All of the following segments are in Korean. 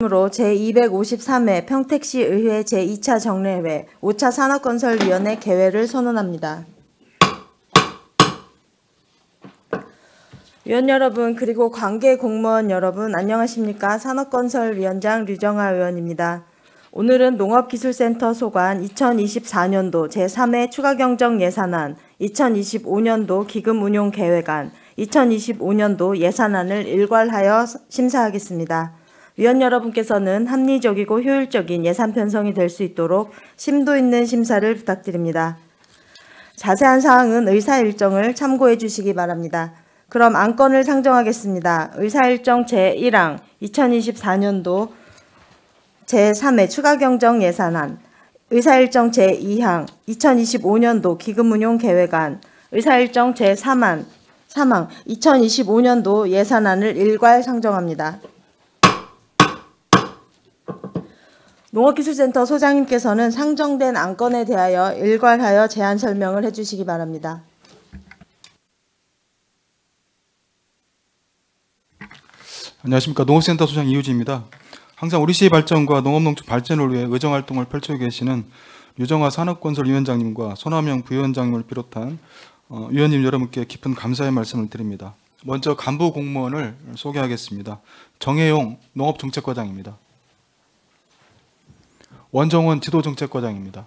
으로 제253회 평택시 의회 제2차 정례회 5차 산업건설위원회 개회를 선언합니다. 위원 여러분 그리고 관계 공무원 여러분 안녕하십니까? 산업건설위원장 류정아 의원입니다. 오늘은 농업기술센터 소관 2024년도 제3회 추가경정 예산안, 2025년도 기금운용계획안, 2025년도 예산안을 일괄하여 심사하겠습니다. 위원 여러분께서는 합리적이고 효율적인 예산 편성이 될 수 있도록 심도 있는 심사를 부탁드립니다. 자세한 사항은 의사일정을 참고해 주시기 바랍니다. 그럼 안건을 상정하겠습니다. 의사일정 제1항 2024년도 제3회 추가경정 예산안, 의사일정 제2항 2025년도 기금운용계획안, 의사일정 제3항 2025년도 예산안을 일괄 상정합니다. 농업기술센터 소장님께서는 상정된 안건에 대하여 일괄하여 제안 설명을 해주시기 바랍니다. 안녕하십니까. 농업센터 소장 이우지입니다. 항상 우리 시의 발전과 농업농촌 발전을 위해 의정활동을 펼쳐 계시는 류정아 산업건설위원장님과 손하명 부위원장님을 비롯한 위원님 여러분께 깊은 감사의 말씀을 드립니다. 먼저 간부 공무원을 소개하겠습니다. 정혜용 농업정책과장입니다. 원정원 지도정책과장입니다.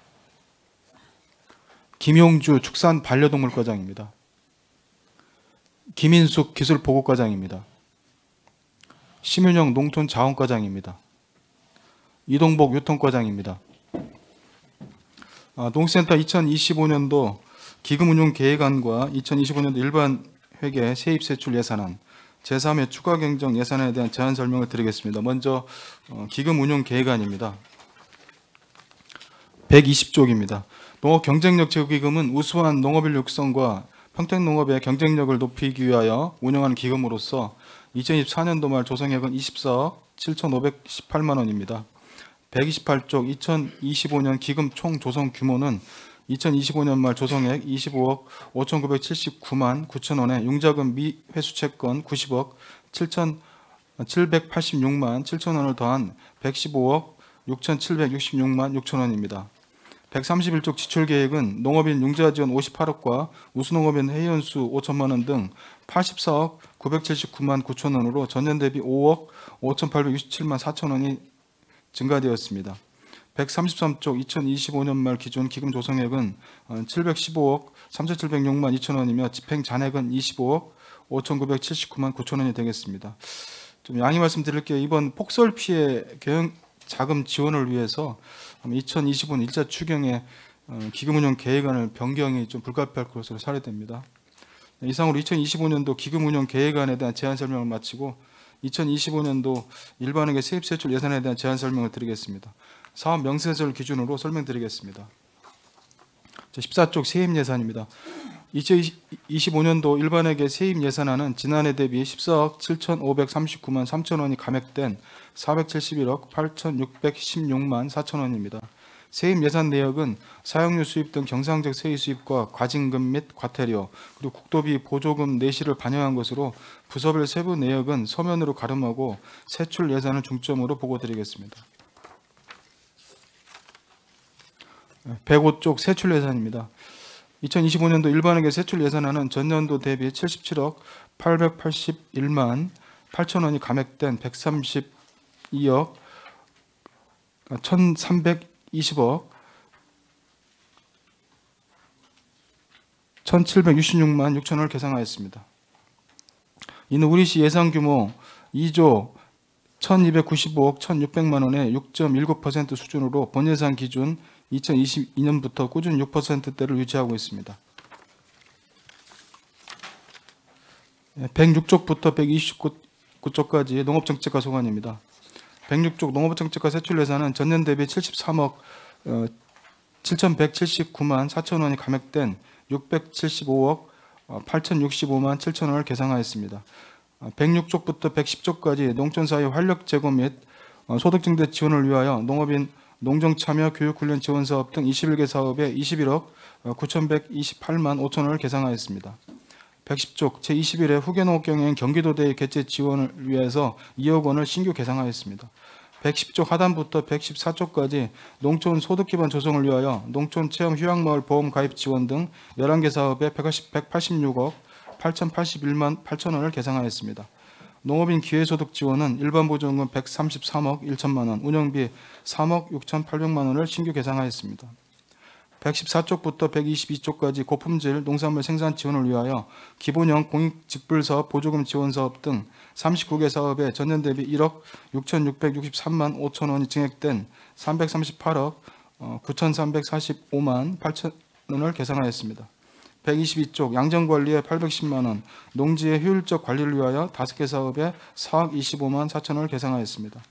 김용주 축산반려동물과장입니다. 김인숙 기술보고과장입니다. 심윤영 농촌자원과장입니다. 이동복 유통과장입니다. 농센터 2025년도 기금운용계획안과 2025년도 일반 회계 세입세출 예산안, 제3회 추가경정 예산안에 대한 제안 설명을 드리겠습니다. 먼저 기금운용계획안입니다. 120쪽입니다. 농업경쟁력 제고기금은 우수한 농업인력 육성과 평택농업의 경쟁력을 높이기 위하여 운영하는 기금으로서 2024년도 말 조성액은 24억 7,518만 원입니다. 128쪽 2025년 기금 총 조성 규모는 2025년 말 조성액 25억 5,979만 9천 원에 융자금 미회수채권 90억 7,786만 7천 원을 더한 115억 6,766만 6천 원입니다. 131쪽 지출계획은 농업인 융자지원 58억과 우수농업인 회의원수 5천만 원 등 84억 979만 9천 원으로 전년 대비 5억 5,867만 4천 원이 증가되었습니다. 133쪽 2025년 말 기준 기금 조성액은 715억 3,706만 2천 원이며 집행 잔액은 25억 5,979만 9천 원이 되겠습니다. 좀 양해 말씀드릴게요. 이번 폭설 피해 경영 자금 지원을 위해서 2025년 1차 추경의 기금운용 계획안을 변경이 좀 불가피할 것으로 사례됩니다. 이상으로 2025년도 기금운용 계획안에 대한 제안 설명을 마치고 2025년도 일반회계 세입세출 예산에 대한 제안 설명을 드리겠습니다. 사업 명세서를 기준으로 설명드리겠습니다. 14쪽 세입 예산입니다. 2025년도 일반회계 세입 예산안은 지난해 대비 14억 7,539만 3천 원이 감액된 471억 8,616만 4천 원입니다. 세입 예산 내역은 사용료 수입 등 경상적 세의 수입과 과징금 및 과태료 그리고 국도비 보조금 내시를 반영한 것으로 부서별 세부 내역은 서면으로 가름하고 세출 예산을 중점으로 보고드리겠습니다. 105쪽 세출 예산입니다. 2025년도 일반회계 세출 예산안은 전년도 대비 77억 881만 8천 원이 감액된 132억 1,320억 1,766만 6천 원을 계상하였습니다. 이는 우리시 예산 규모 2조 1,295억 1,600만 원의 6.19% 수준으로 본예산 기준 2022년부터 꾸준히 6%대를 유지하고 있습니다. 106쪽부터 129쪽까지 농업정책과 소관입니다. 106쪽 농업정책과 세출 예산은 전년 대비 73억 7,179만 4천 원이 감액된 675억 8,065만 7천 원을 계상하였습니다. 106쪽부터 110쪽까지 농촌사회 활력 제고 및 소득 증대 지원을 위하여 농업인 농정참여 교육훈련 지원사업 등 21개 사업에 21억 9,128만 5천 원을 계상하였습니다. 110쪽 제21회 후계농업경영 경기도대회 개최 지원을 위해서 2억 원을 신규 계상하였습니다. 110쪽 하단부터 114쪽까지 농촌 소득 기반 조성을 위하여 농촌 체험 휴양마을 보험 가입 지원 등 11개 사업에 186억 8,081만 8천원을 계상하였습니다. 농업인 기회소득 지원은 일반 보조금은 133억 1천만 원, 운영비 3억 6,800만 원을 신규 계상하였습니다. 114쪽부터 122쪽까지 고품질 농산물 생산 지원을 위하여 기본형 공익직불사업 보조금 지원사업 등 39개 사업에 전년 대비 1억 6,663만 5천 원이 증액된 338억 9,345만 8천 원을 계상하였습니다. 122쪽 양정관리에 810만 원, 농지의 효율적 관리를 위하여 5개 사업에 4억 25만 4천 원을 계상하였습니다.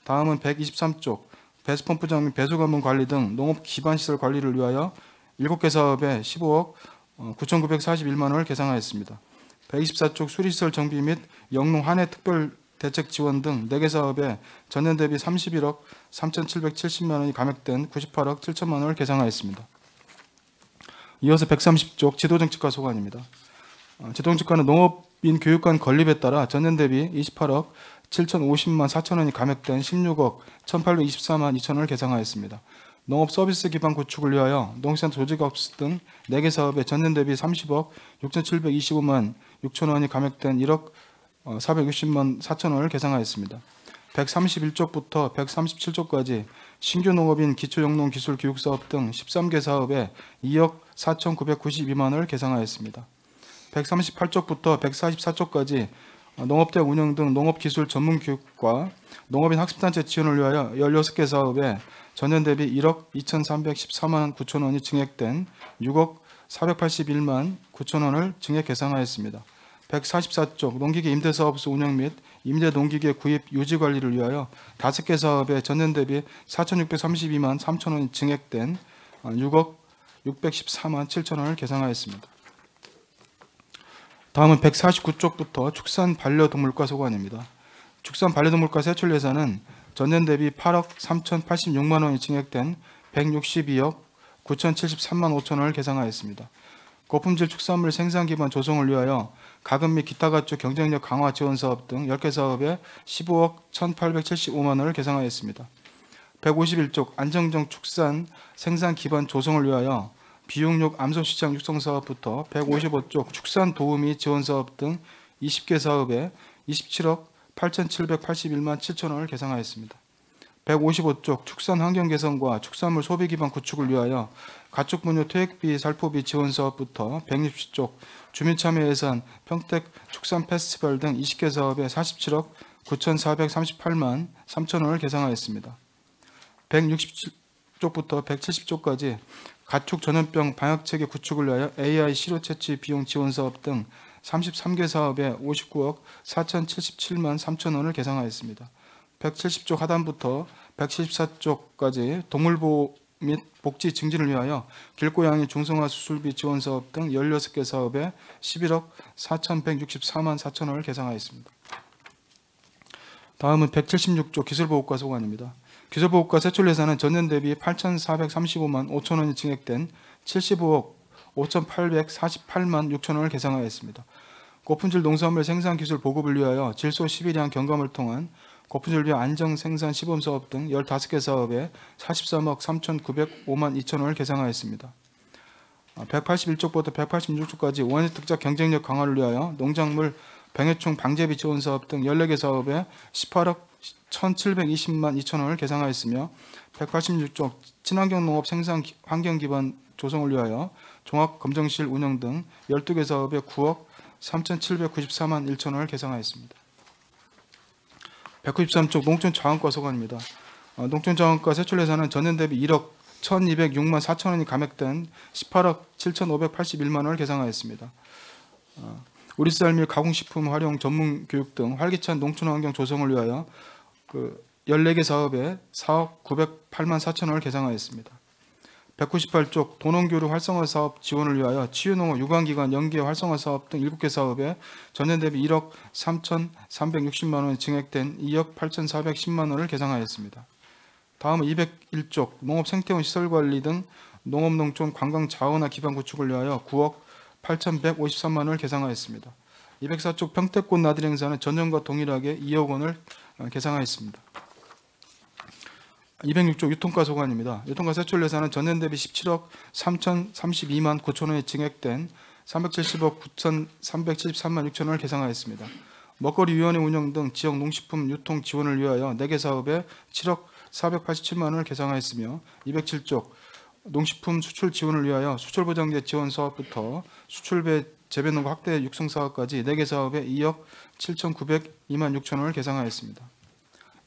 다음은 123쪽 배수펌프장 및 배수관문 관리 등 농업 기반시설 관리를 위하여 7개 사업에 15억 9,941만 원을 계상하였습니다. 124쪽 수리시설 정비 및 영농 한해 특별 대책 지원 등 4개 사업에 전년 대비 31억 3,770만 원이 감액된 98억 7천만 원을 계상하였습니다. 이어서 130쪽 지도정책과 소관입니다. 지도정책과는 농업인 교육관 건립에 따라 전년 대비 28억 7,050만 4천 원이 감액된 16억 1,824만 2천 원을 계상하였습니다. 농업 서비스 기반 구축을 위하여 농산 조직업 등 4개 사업에 전년 대비 30억 6,725만 6천 원이 감액된 1억 460만 4천 원을 계상하였습니다. 131쪽부터 137쪽까지 신규 농업인 기초영농기술교육사업 등 13개 사업에 2억 4,992만 원을 계상하였습니다. 138쪽부터 144쪽까지 농업대학 운영 등 농업기술 전문교육과 농업인 학습단체 지원을 위하여 16개 사업에 전년 대비 1억 2,314만 9천 원이 증액된 6억 481만 9천 원을 증액 계상하였습니다. 144쪽 농기계 임대사업소 운영 및 임대 농기계 구입 유지 관리를 위하여 5개 사업에 전년 대비 4,632만 3천 원이 증액된 6억 614만 7천 원을 계상하였습니다. 다음은 149쪽부터 축산 반려동물과 소관입니다. 축산 반려동물과 세출 예산은 전년 대비 8억 3,086만 원이 증액된 162억 9,073만 5천 원을 계상하였습니다. 고품질 축산물 생산 기반 조성을 위하여 가금 및 기타 가축 경쟁력 강화 지원 사업 등 10개 사업에 15억 1,875만 원을 계상하였습니다. 151쪽 안정적 축산 생산 기반 조성을 위하여 비육육 암소시장 육성 사업부터 155쪽 축산 도우미 지원 사업 등 20개 사업에 27억 8,781만 7천 원을 계상하였습니다. 155쪽 축산 환경 개선과 축산물 소비 기반 구축을 위하여 가축 분유 퇴액비 살포비 지원 사업부터 160쪽 주민 참여 예산 평택 축산 페스티벌 등 20개 사업에 47억 9,438만 3천 원을 계상하였습니다. 167쪽부터 170쪽까지 가축 전염병 방역체계 구축을 위하여 AI 시료 채취 비용 지원 사업 등 33개 사업에 59억 4,077만 3천 원을 계상하였습니다. 170쪽 하단부터 174쪽까지 동물보호 및 복지 증진을 위하여 길고양이 중성화 수술비 지원 사업 등 16개 사업에 11억 4,164만 4천 원을 계상하였습니다. 다음은 176쪽 기술보호과 소관입니다. 기술보호과 세출 예산은 전년 대비 8,435만 5천 원이 증액된 75억 5,848만 6천 원을 계상하였습니다. 고품질 농산물 생산 기술 보급을 위하여 질소 11량 경감을 통한 고품질 비하 안정 생산 시범 사업 등 15개 사업에 43억 3,905만 2천 원을 계상하였습니다. 181쪽부터 186쪽까지 원시 특작 경쟁력 강화를 위하여 농작물 병해충 방제비 지원 사업 등 14개 사업에 18억 1,720만 2천 원을 계상하였으며 186쪽 친환경 농업 생산 환경 기반 조성을 위하여 종합검정실 운영 등 12개 사업에 9억 3,794만 1천 원을 계상하였습니다. 193쪽 농촌자원과 소관입니다. 농촌자원과 세출 예산은 전년 대비 1억 1,206만 4천 원이 감액된 18억 7,581만 원을 계상하였습니다. 우리쌀 및 가공식품 활용 전문 교육 등 활기찬 농촌 환경 조성을 위하여 14개 사업에 4억 908만 4천 원을 계상하였습니다. 198쪽 도농교류 활성화 사업 지원을 위하여 치유농업 유관기관 연계 활성화 사업 등 7개 사업에 전년 대비 1억 3,360만 원이 증액된 2억 8,410만 원을 계상하였습니다. 다음은 201쪽 농업 생태원 시설관리 등 농업농촌 관광자원화 기반 구축을 위하여 9억 8,153만 원을 계상하였습니다. 204쪽 평택꽃 나들이 행사는 전년과 동일하게 2억 원을 계상하였습니다. 206조 유통가 소관입니다. 유통가 세출 예산은 전년 대비 17억 3,032만 9천 원이 증액된 370억 9,373만 6천 원을 계상하였습니다. 먹거리위원회 운영 등 지역 농식품 유통 지원을 위하여 4개 사업에 7억 487만 원을 계상하였으며 207조 농식품 수출 지원을 위하여 수출보장제 지원 사업부터 수출배 재배농가 확대 육성 사업까지 4개 사업에 2억 7,902만 6천 원을 계상하였습니다.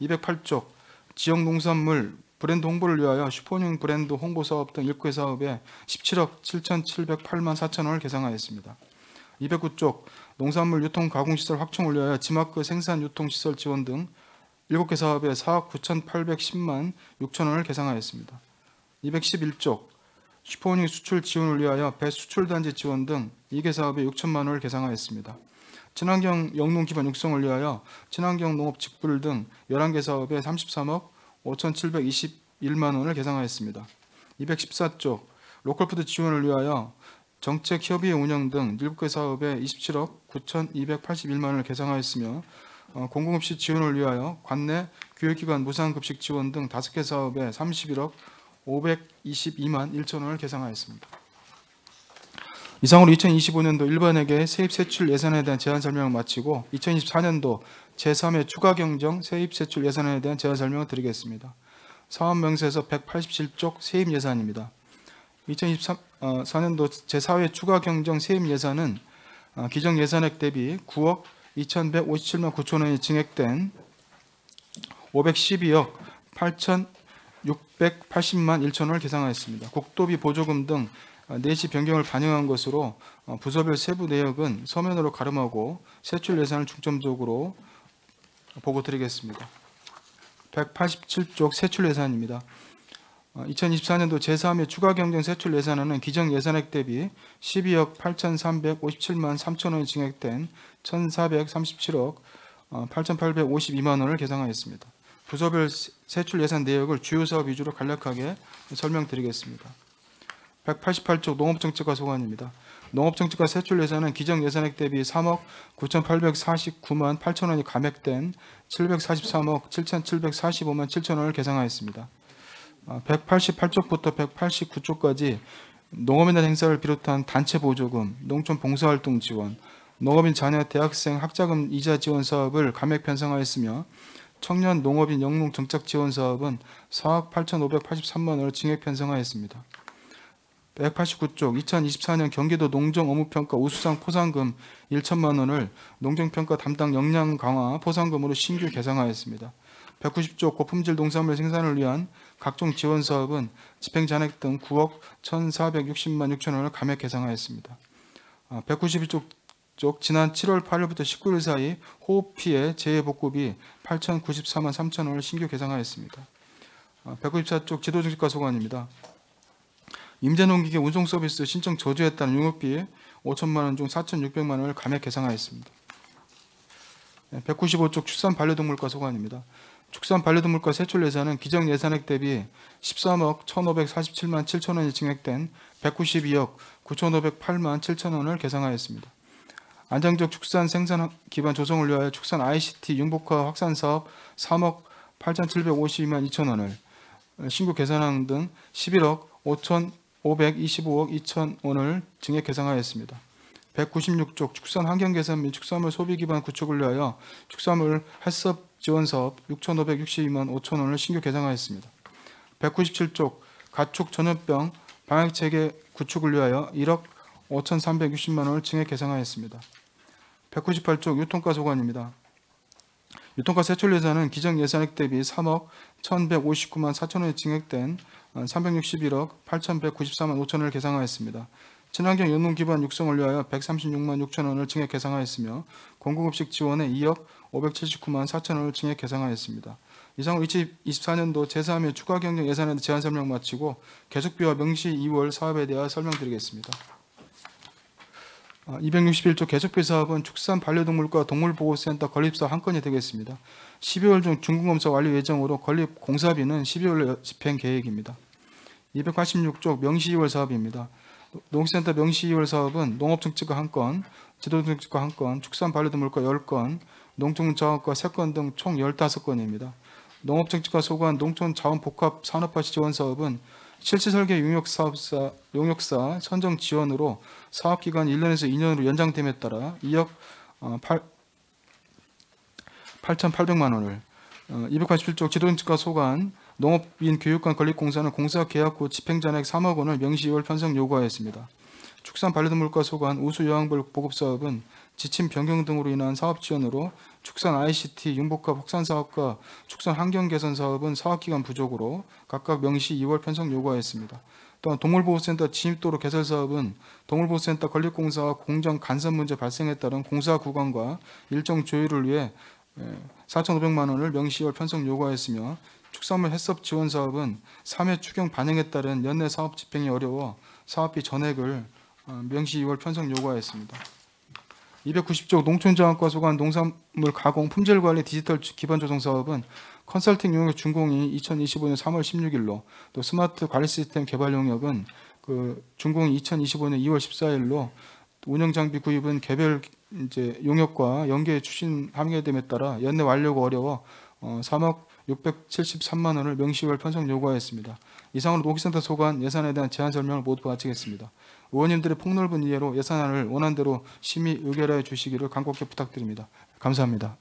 208조 지역 농산물 브랜드 홍보를 위하여 슈퍼용 브랜드 홍보 사업 등 7개 사업에 17억 7,708만 4천 원을 계상하였습니다. 209조 농산물 유통 가공시설 확충을 위하여 지마크 생산 유통 시설 지원 등 7개 사업에 4억 9,810만 6천 원을 계상하였습니다. 211조 슈퍼용 수출 지원을 위하여 배 수출단지 지원 등 2개 사업에 6천만 원을 계상하였습니다. 친환경 영농 기반 육성을 위하여 친환경 농업 직불 등 11개 사업에 33억 5,721만 원을 계상하였습니다. 214조 로컬푸드 지원을 위하여 정책협의회 운영 등 7개 사업에 27억 9,281만 원을 계상하였으며 공공급식 지원을 위하여 관내 교육기관 무상급식 지원 등 5개 사업에 31억 522만 1천 원을 계상하였습니다. 이상으로 2025년도 일반회계 세입 세출 예산에 대한 제안 설명을 마치고 2024년도 제3회 추가 경정 세입 세출 예산에 대한 제안 설명을 드리겠습니다. 사업명세서 187쪽 세입 예산입니다. 2024년도 제4회 추가 경정 세입 예산은 기정 예산액 대비 9억 2,157만 9천 원이 증액된 512억 8,680만 1천 원을 계상하였습니다. 국도비 보조금 등 내시 변경을 반영한 것으로 부서별 세부 내역은 서면으로 가름하고 세출 예산을 중점적으로 보고 드리겠습니다. 187쪽 세출 예산입니다. 2024년도 제3회 추가 경정 세출 예산안은 기정 예산액 대비 12억 8,357만 3천 원이 증액된 1,437억 8,852만 원을 계상하였습니다. 부서별 세출 예산 내역을 주요 사업 위주로 간략하게 설명드리겠습니다. 188쪽 농업정책과 소관입니다. 농업정책과 세출 예산은 기정 예산액 대비 3억 9,849만 8천 원이 감액된 743억 7,745만 7천 원을 계상하였습니다. 188쪽부터 189쪽까지 농업인단 행사를 비롯한 단체 보조금, 농촌 봉사활동 지원, 농업인 자녀 대학생 학자금 이자 지원 사업을 감액 편성하였으며 청년 농업인 영농 정착 지원 사업은 4억 8,583만 원을 증액 편성하였습니다. 189쪽 2024년 경기도 농정업무평가 우수상 포상금 1천만 원을 농정평가 담당 역량 강화 포상금으로 신규 계상하였습니다. 190쪽 고품질 농산물 생산을 위한 각종 지원 사업은 집행잔액 등 9억 1,460만 6천 원을 감액 계상하였습니다. 191쪽 지난 7월 8일부터 19일 사이 호흡 피해 재해복구비 8,094만 3천 원을 신규 계상하였습니다. 194쪽 지도정책과 소관입니다. 임대농기계 운송 서비스 신청 저주에 따른 용역비 5천만 원 중 4,600만 원을 감액 계상하였습니다. 195쪽 축산 반려동물과 소관입니다. 축산 반려동물과 세출 예산은 기정 예산액 대비 13억 1,547만 7천 원이 증액된 192억 9,508만 7천 원을 계상하였습니다. 안정적 축산 생산 기반 조성을 위하여 축산 ICT 융복화 확산 사업 3억 8,752만 2천 원을 신규 계산항 등 11억 5,525억 2천 원을 증액 계상하였습니다. 196쪽 축산 환경 개선 및 축산물 소비 기반 구축을 위하여 축산물 햇섭 지원 사업 6,562만 5천 원을 신규 계상하였습니다. 197쪽 가축 전염병 방역 체계 구축을 위하여 1억 5,360만 원을 증액 계상하였습니다. 198쪽 유통가 소관입니다. 유통가 세출 예산은 기정 예산액 대비 3억 1,159만 4천 원이 증액된 361억 8,194만 5천 원을 계상하였습니다. 친환경 연농 기반 육성을 위하여 136만 6천 원을 증액 계상하였으며 공공급식 지원에 2억 579만 4천 원을 증액 계상하였습니다. 이상으로 2024년도 제3회 추가 경정 예산에 대한 제안 설명 마치고 계속비와 명시 2월 사업에 대하여 설명드리겠습니다. 261조 계속비 사업은 축산 반려동물과 동물보호센터 건립사업 한 건이 되겠습니다. 12월 중 준공검사 완료 예정으로 건립 공사비는 12월에 집행 계획입니다. 286조 명시 2월 사업입니다. 농식센터 명시 2월 사업은 농업정책과 1건, 지도정책과 1건, 축산 반려동물과 10건, 농촌자원과 3건 등 총 15건입니다. 농업정책과 소관 농촌자원복합산업화 지원 사업은 실시 설계 용역사 선정 지원으로 사업 기간 1년에서 2년으로 연장됨에 따라 2억 8,800만 원을 287조 지도정책과 소관 농업인 교육관 건립공사는 공사 계약 후 집행잔액 3억 원을 명시 2월 편성 요구하였습니다. 축산 반려동물과 소관 우수 요양벌 보급 사업은 지침 변경 등으로 인한 사업 지원으로 축산 ICT 융복합 확산 사업과 축산 환경 개선 사업은 사업 기간 부족으로 각각 명시 2월 편성 요구하였습니다. 또한 동물보호센터 진입도로 개설 사업은 동물보호센터 건립공사와 공정 간섭 문제 발생에 따른 공사 구간과 일정 조율을 위해 4,500만 원을 명시 2월 편성 요구하였으며 축산물 해썹 지원 사업은 3회 추경 반영에 따른 연내 사업 집행이 어려워 사업비 전액을 명시 2월 편성 요구하였습니다. 290조 농촌자원과 소관 농산물 가공 품질 관리 디지털 기반 조성 사업은 컨설팅 용역 준공이 2025년 3월 16일로 또 스마트 관리 시스템 개발 용역은 준공이 2025년 2월 14일로 운영 장비 구입은 개별 용역과 연계 추진 함께됨에 따라 연내 완료가 어려워 3억 673만 원을 명시월 편성 요구하였습니다. 이상으로 농기센터 소관 예산에 대한 제안 설명을 모두 마치겠습니다. 의원님들의 폭넓은 이해로 예산안을 원안대로 심의 의결하여 주시기를 간곡히 부탁드립니다. 감사합니다.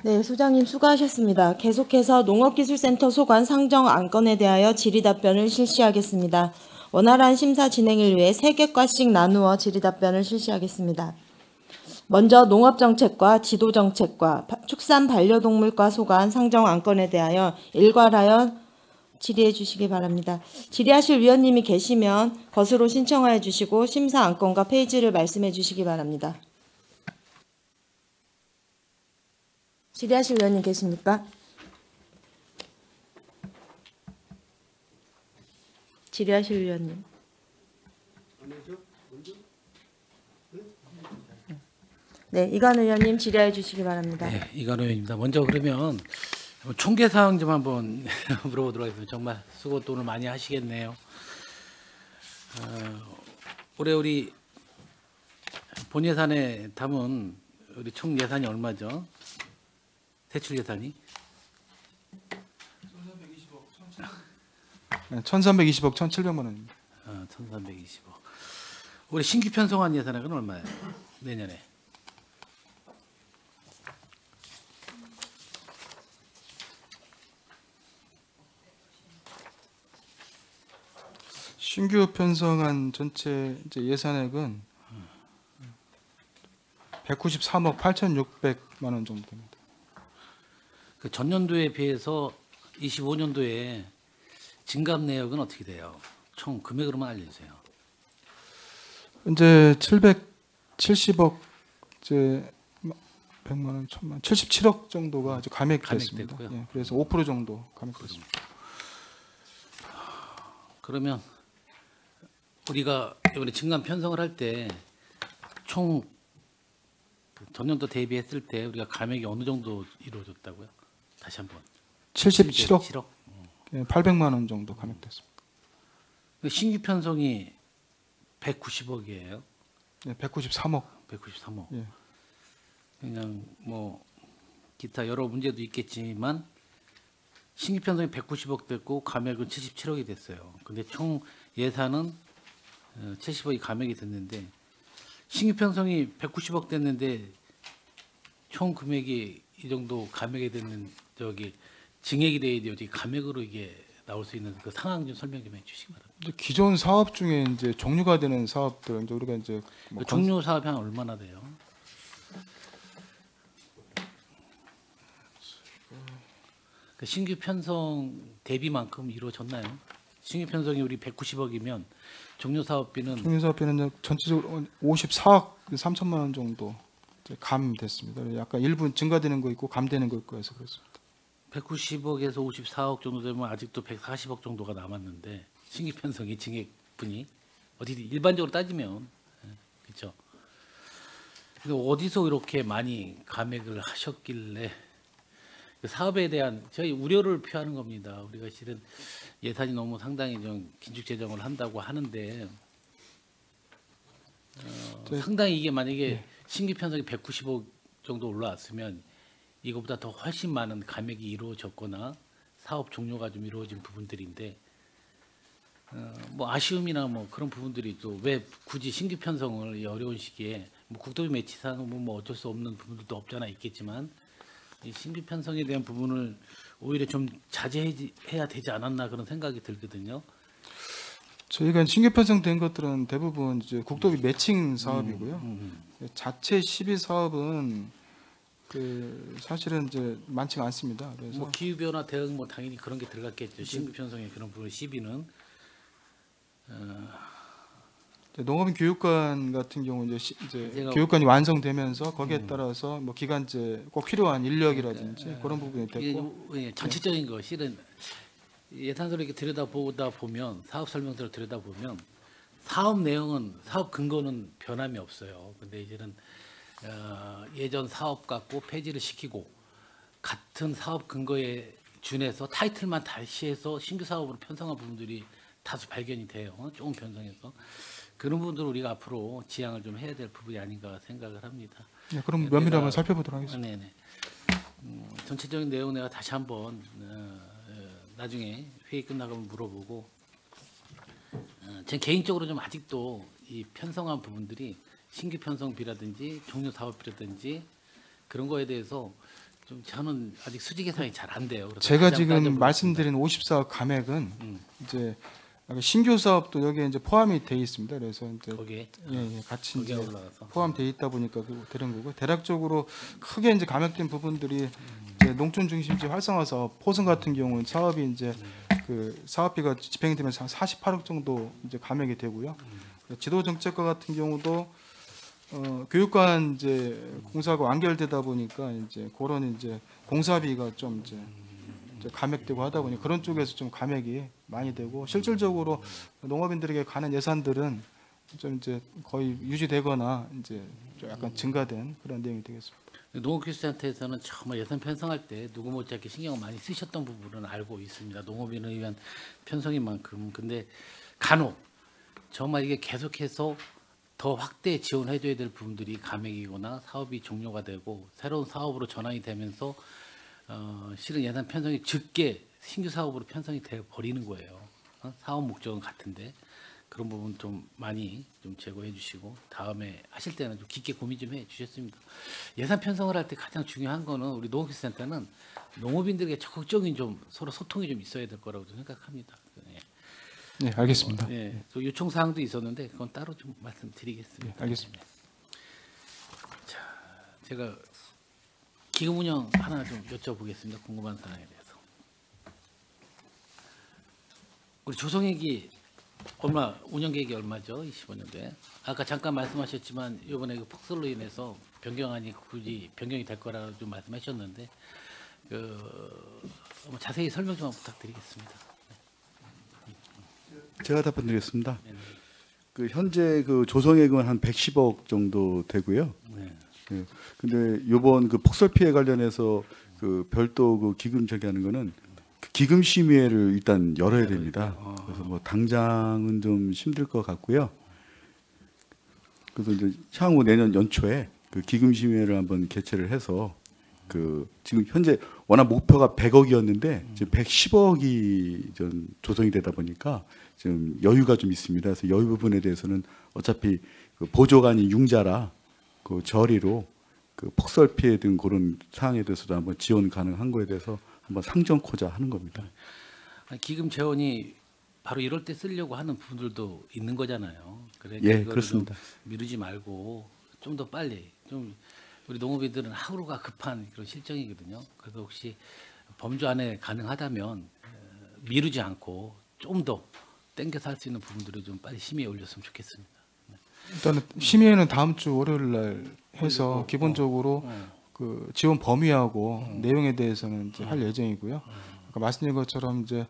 네, 소장님 수고하셨습니다. 계속해서 농업기술센터 소관 상정 안건에 대하여 질의답변을 실시하겠습니다. 원활한 심사 진행을 위해 3개과씩 나누어 질의답변을 실시하겠습니다. 먼저 농업정책과 지도정책과 축산 반려동물과 소관 상정 안건에 대하여 일괄하여 질의해 주시기 바랍니다. 질의하실 위원님이 계시면 것으로 신청하여 주시고 심사 안건과 페이지를 말씀해 주시기 바랍니다. 질의하실 위원님 계십니까? 질의하실 위원님. 네, 이관 의원님 질의해 주시기 바랍니다. 네, 이관 의원입니다. 먼저 그러면 총계 사항 좀 한번 물어보도록 하겠습니다. 정말 수고 또 오늘 많이 하시겠네요. 올해 우리 본 예산에 담은 우리 총 예산이 얼마죠? 대출 예산이? 1,320억 1,700만 원입니다. 1,320억. 우리 신규 편성한 예산액은 얼마예요? 내년에? 신규 편성한 전체 예산액은 193억 8,600만 원 정도 됩니다. 그 전년도에 비해서 25년도에 증감 내역은 어떻게 돼요? 총 금액으로만 알려주세요. 이제 770억 이제 100만 원, 1,000만 원, 77억 정도가 이제 감액됐습니다. 감액됐고요. 예, 그래서 5% 정도 감액됐습니다. 그러면 우리가 이번에 증감 편성을 할 때 총 전년도 대비했을 때 우리가 감액이 어느 정도 이루어졌다고요? 다시 한번. 77억 7억. 800만 원 정도 감액됐습니다. 신규 편성이 190억이에요. 네, 193억. 193억. 예. 그냥 뭐 기타 여러 문제도 있겠지만 신규 편성이 190억 됐고 감액은 77억이 됐어요. 근데 총 예산은 70억이 감액이 됐는데 신규 편성이 190억 됐는데 총 금액이 이 정도 감액이 되는 증액이 돼야 되지 감액으로 이게 나올 수 있는 그 상황 좀 설명 좀 해주시기 바랍니다. 이제 기존 사업 중에 이제 종류가 되는 사업들 이제 우리가 이제 뭐 종료 사업이 한 얼마나 돼요? 그 신규 편성 대비만큼 이루어졌나요? 신규 편성이 우리 190억이면 종료 사업비는 종료 사업비는 이제 전체적으로 54억 3천만 원 정도 이제 감됐습니다. 약간 일부 증가되는 거 있고 감되는 거 있고 해서 그렇습니다. 190억에서 54억 정도 되면 아직도 140억 정도가 남았는데 신규 편성이 증액분이 어디 일반적으로 따지면 그렇죠. 근데 어디서 이렇게 많이 감액을 하셨길래 그 사업에 대한 저희 우려를 표하는 겁니다. 우리가 실은 예산이 너무 상당히 좀 긴축 재정을 한다고 하는데 상당히 이게 만약에 신규 편성이 190억 정도 올라왔으면 이거보다 더 훨씬 많은 감액이 이루어졌거나 사업 종료가 좀 이루어진 부분들인데 뭐 아쉬움이나 뭐 그런 부분들이 또 왜 굳이 신규 편성을 이 어려운 시기에 뭐 국도비 매치상 뭐 어쩔 수 없는 부분들도 없잖아 있겠지만 이 신규 편성에 대한 부분을 오히려 좀 자제해야 되지 않았나 그런 생각이 들거든요. 저희가 신규 편성된 것들은 대부분 이제 국도비 매칭 사업이고요. 자체 시비 사업은 그 사실은 이제 많지가 않습니다. 그래서 뭐 기후 변화 대응 뭐 당연히 그런 게 들어갔겠죠. 신규 편성의 그런 부분 시비는 농업인 교육관 같은 경우 이제 제가 교육관이 완성되면서 거기에 따라서 뭐 기간제 꼭 필요한 인력이라든지 그런 부분이 됐고 이게 전체적인 거 실은 예산서를 이렇게 들여다보다 보면 사업 설명서를 들여다보면 사업 내용은 사업 근거는 변함이 없어요. 근데 이제는 예전 사업 갖고 폐지를 시키고 같은 사업 근거에 준해서 타이틀만 다시 해서 신규 사업으로 편성한 부분들이 다수 발견이 돼요. 조금 편성해서 그런 부분들 우리가 앞으로 지향을 좀 해야 될 부분이 아닌가 생각을 합니다. 네, 그럼 면밀히 한번 살펴보도록 하겠습니다. 네네. 전체적인 내용 내가 다시 한번 나중에 회의 끝나고 물어보고 제 개인적으로 좀 아직도 이 편성한 부분들이 신규 편성비라든지 종료 사업비라든지 그런 거에 대해서 좀 저는 아직 수지 계산이 잘 안 돼요. 그래서 제가 다시 한번 지금 따져보겠습니다. 말씀드린 54억 감액은 이제 신규 사업도 여기에 이제 포함이 돼 있습니다. 그래서 이제 거기에 같이 거기에 이제 올라가서 포함돼 있다 보니까 그 되는 거고 대략적으로 크게 이제 감액된 부분들이 이제 농촌 중심지 활성화 사업 포승 같은 경우는 사업이 이제 그 사업비가 집행이 되면서 한 48억 정도 이제 감액이 되고요. 지도 정책과 같은 경우도 교육관 이제 공사가 완결되다 보니까 이제 그런 이제 공사비가 좀 이제 감액되고 하다 보니 그런 쪽에서 좀 감액이 많이 되고 실질적으로 농업인들에게 가는 예산들은 좀 이제 거의 유지되거나 이제 좀 약간 증가된 그런 내용이 되겠습니다. 농업기술센터에서는 정말 예산 편성할 때 누구 못지않게 신경을 많이 쓰셨던 부분은 알고 있습니다. 농업인을 위한 편성인 만큼. 근데 간혹 정말 이게 계속해서 더 확대 지원해줘야 될 부분들이 감액이거나 사업이 종료가 되고 새로운 사업으로 전환이 되면서 실은 예산 편성이 적게 신규 사업으로 편성이 돼 버리는 거예요. 사업 목적은 같은데 그런 부분 좀 많이 좀 제고해 주시고 다음에 하실 때는 좀 깊게 고민 좀 해 주셨습니다. 예산 편성을 할 때 가장 중요한 거는 우리 농업기술센터는 농업인들에게 적극적인 좀 서로 소통이 좀 있어야 될 거라고 생각합니다. 네, 알겠습니다. 네, 또 요청 사항도 있었는데 그건 따로 좀 말씀드리겠습니다. 네, 알겠습니다. 자, 제가 기금 운영 하나 좀 여쭤보겠습니다. 궁금한 사항에 대해서. 우리 조성액이 얼마 운영 계획이 얼마죠? 25년도에. 아까 잠깐 말씀하셨지만 이번에 그 폭설로 인해서 변경안이 굳이 변경이 될 거라고 좀 말씀하셨는데 한번 자세히 설명 좀 부탁드리겠습니다. 제가 답변드리겠습니다. 그 현재 그 조성액은 한 110억 정도 되고요. 네. 예. 근데 이번 그 폭설 피해 관련해서 그 별도 그 기금 저기하는 거는 그 기금 심의회를 일단 열어야 됩니다. 그래서 뭐 당장은 좀 힘들 것 같고요. 그래서 이제 향후 내년 연초에 그 기금 심의회를 한번 개최를 해서 그 지금 현재 워낙 목표가 100억이었는데 지금 110억이 좀 조성이 되다 보니까 지금 여유가 좀 있습니다. 그래서 여유 부분에 대해서는 어차피 그 보조가 아닌 융자라 그 저리로 그 폭설 피해 등 그런 사항에 대해서도 한번 지원 가능한 거에 대해서 한번 상정코자 하는 겁니다. 기금 재원이 바로 이럴 때 쓰려고 하는 부분들도 있는 거잖아요. 그러니까 예, 이거를 그렇습니다. 좀 미루지 말고 좀 더 빨리 좀 우리 농업인들은 하루가 급한 그런 실정이거든요. 그래서 혹시 범주 안에 가능하다면 미루지 않고 좀 더 땡겨서 할 수 있는 부분들을 좀 빨리 심의에 올렸으면 좋겠습니다. 일단은 심의회는 다음 주 월요일 날 해서 기본적으로 그 지원 범위하고 내용에 대해서는 이제 할 예정이고요. 아까 말씀드린 것처럼 이제